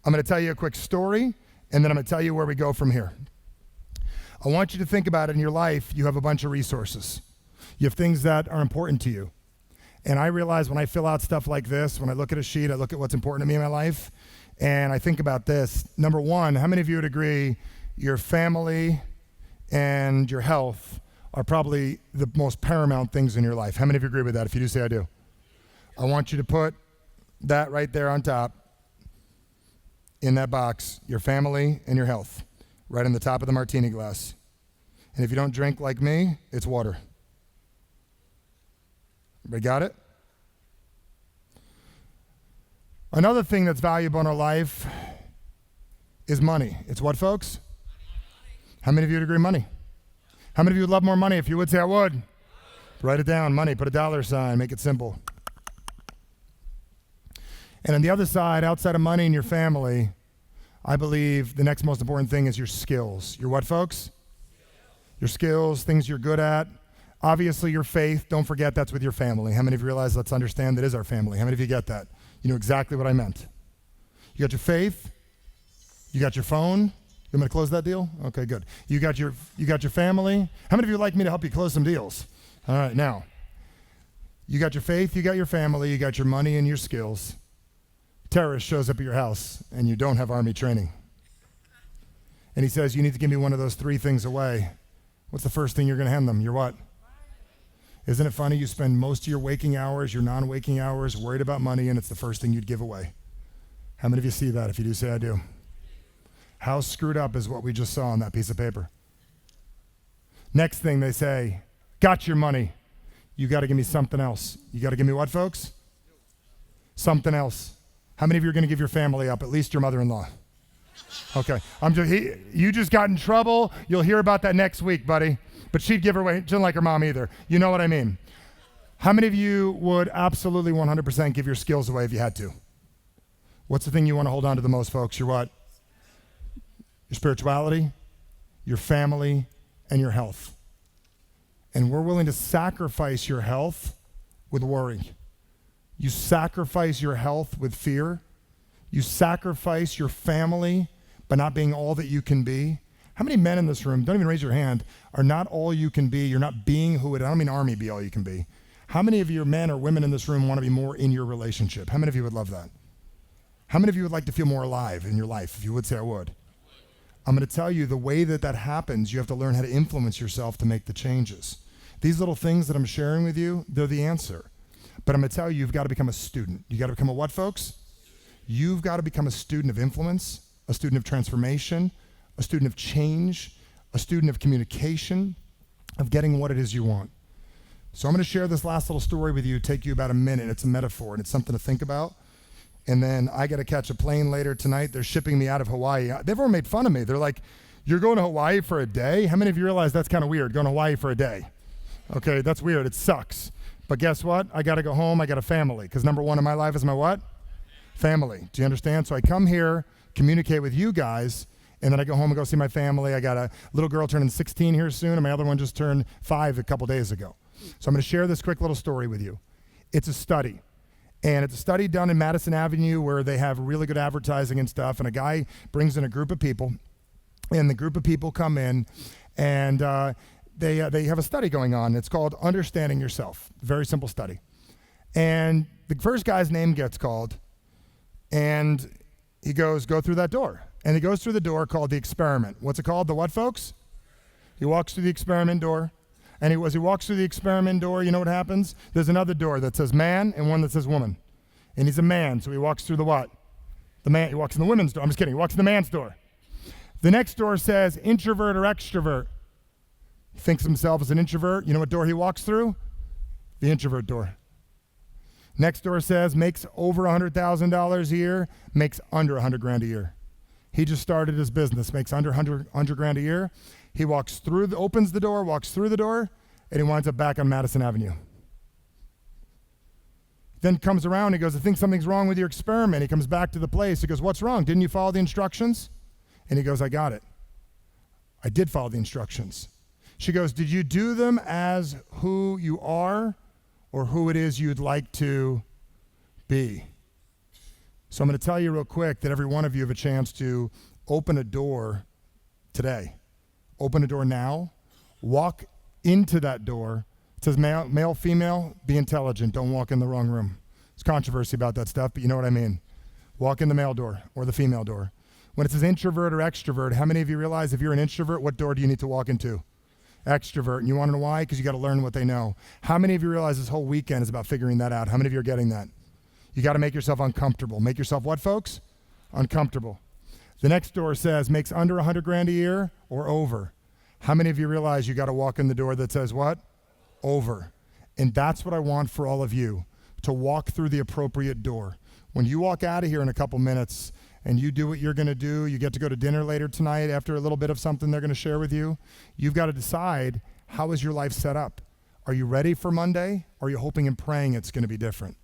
A: I'm going to tell you a quick story, and then I'm going to tell you where we go from here. I want you to think about it in your life. You have a bunch of resources. You have things that are important to you. And I realize when I fill out stuff like this, when I look at a sheet, I look at what's important to me in my life, and I think about this. Number one, how many of you would agree your family and your health are probably the most paramount things in your life? How many of you agree with that? If you do, say I do. I want you to put that right there on top in that box, your family and your health, right on the top of the martini glass. And if you don't drink like me, it's water. Everybody got it? Another thing that's valuable in our life is money. It's what, folks? How many of you would agree money? How many of you would love more money? If you would, say I would. Write it down, money, put a dollar sign, make it simple. And on the other side, outside of money and your family, I believe the next most important thing is your skills. Your what, folks? Your skills, things you're good at. Obviously, your faith, don't forget that's with your family. How many of you realize, let's understand that is our family? How many of you get that? You know exactly what I meant. You got your faith, you got your phone. You want me to close that deal? Okay, good. You got your family. How many of you would like me to help you close some deals? All right, now, you got your faith, you got your family, you got your money and your skills. Terrorist shows up at your house and you don't have army training. And he says, you need to give me one of those three things away. What's the first thing you're going to hand them? Your what? Isn't it funny? You spend most of your waking hours, your non-waking hours, worried about money, and it's the first thing you'd give away. How many of you see that? If you do, say I do. How screwed up is what we just saw on that piece of paper? Next thing they say, got your money. You got to give me something else. You got to give me what, folks? Something else. How many of you are going to give your family up? At least your mother-in-law. Okay. You just got in trouble. You'll hear about that next week, buddy. But she'd give her away. She didn't like her mom either. You know what I mean? How many of you would absolutely 100% give your skills away if you had to? What's the thing you want to hold on to the most, folks? Your what? Your spirituality, your family, and your health. And we're willing to sacrifice your health with worry. You sacrifice your health with fear. You sacrifice your family by not being all that you can be. How many men in this room, don't even raise your hand, are not all you can be? You're not being who it is. I don't mean army be all you can be. How many of you men or women in this room want to be more in your relationship? How many of you would love that? How many of you would like to feel more alive in your life? If you would, say I would. I'm going to tell you the way that happens, you have to learn how to influence yourself to make the changes. These little things that I'm sharing with you, they're the answer. But I'm going to tell you, you've got to become a student. You got to become a what, folks? You've got to become a student of influence, a student of transformation, a student of change, a student of communication, of getting what it is you want. So I'm going to share this last little story with you, take you about a minute. It's a metaphor, and it's something to think about. And then I got to catch a plane later tonight. They're shipping me out of Hawaii. They've already made fun of me. They're like, you're going to Hawaii for a day? How many of you realize that's kind of weird, going to Hawaii for a day? Okay, that's weird. It sucks. But guess what? I got to go home. I got a family. Because number one in my life is my what? Family. Do you understand? So I come here, communicate with you guys, and then I go home and go see my family. I got a little girl turning 16 here soon, and my other one just turned 5 a couple days ago. So I'm going to share this quick little story with you. It's a study. And it's a study done in Madison Avenue where they have really good advertising and stuff. And a guy brings in a group of people, and the group of people come in, and they have a study going on. It's called Understanding Yourself. Very simple study. And the first guy's name gets called, and he goes, go through that door. And he goes through the door called the experiment. What's it called? The what, folks? He walks through the experiment door. And as he walks through the experiment door, you know what happens? There's another door that says man and one that says woman. And he's a man, so he walks through the what? The man. He walks in the women's door. I'm just kidding. He walks in the man's door. The next door says introvert or extrovert. He thinks of himself as an introvert. You know what door he walks through? The introvert door. Next door says makes over $100,000 a year, makes under $100,000 a year. He just started his business, makes under $100,000 a year. He walks through, opens the door, walks through the door, and he winds up back on Madison Avenue. Then comes around, he goes, I think something's wrong with your experiment. He comes back to the place. He goes, what's wrong? Didn't you follow the instructions? And he goes, I got it. I did follow the instructions. She goes, did you do them as who you are or who it is you'd like to be? So I'm going to tell you real quick that every one of you have a chance to open a door today. Open a door now. Walk into that door. It says male, female, be intelligent. Don't walk in the wrong room. There's controversy about that stuff, but you know what I mean. Walk in the male door or the female door. When it says introvert or extrovert, how many of you realize if you're an introvert, what door do you need to walk into? Extrovert. And you want to know why? Because you got to learn what they know. How many of you realize this whole weekend is about figuring that out? How many of you are getting that? You got to make yourself uncomfortable. Make yourself what, folks? Uncomfortable. The next door says makes under $100,000 a year or over. How many of you realize you got to walk in the door that says what? Over. And that's what I want for all of you, to walk through the appropriate door. When you walk out of here in a couple minutes and you do what you're going to do, you get to go to dinner later tonight after a little bit of something they're going to share with you. You've got to decide, how is your life set up? Are you ready for Monday? Or are you hoping and praying it's going to be different?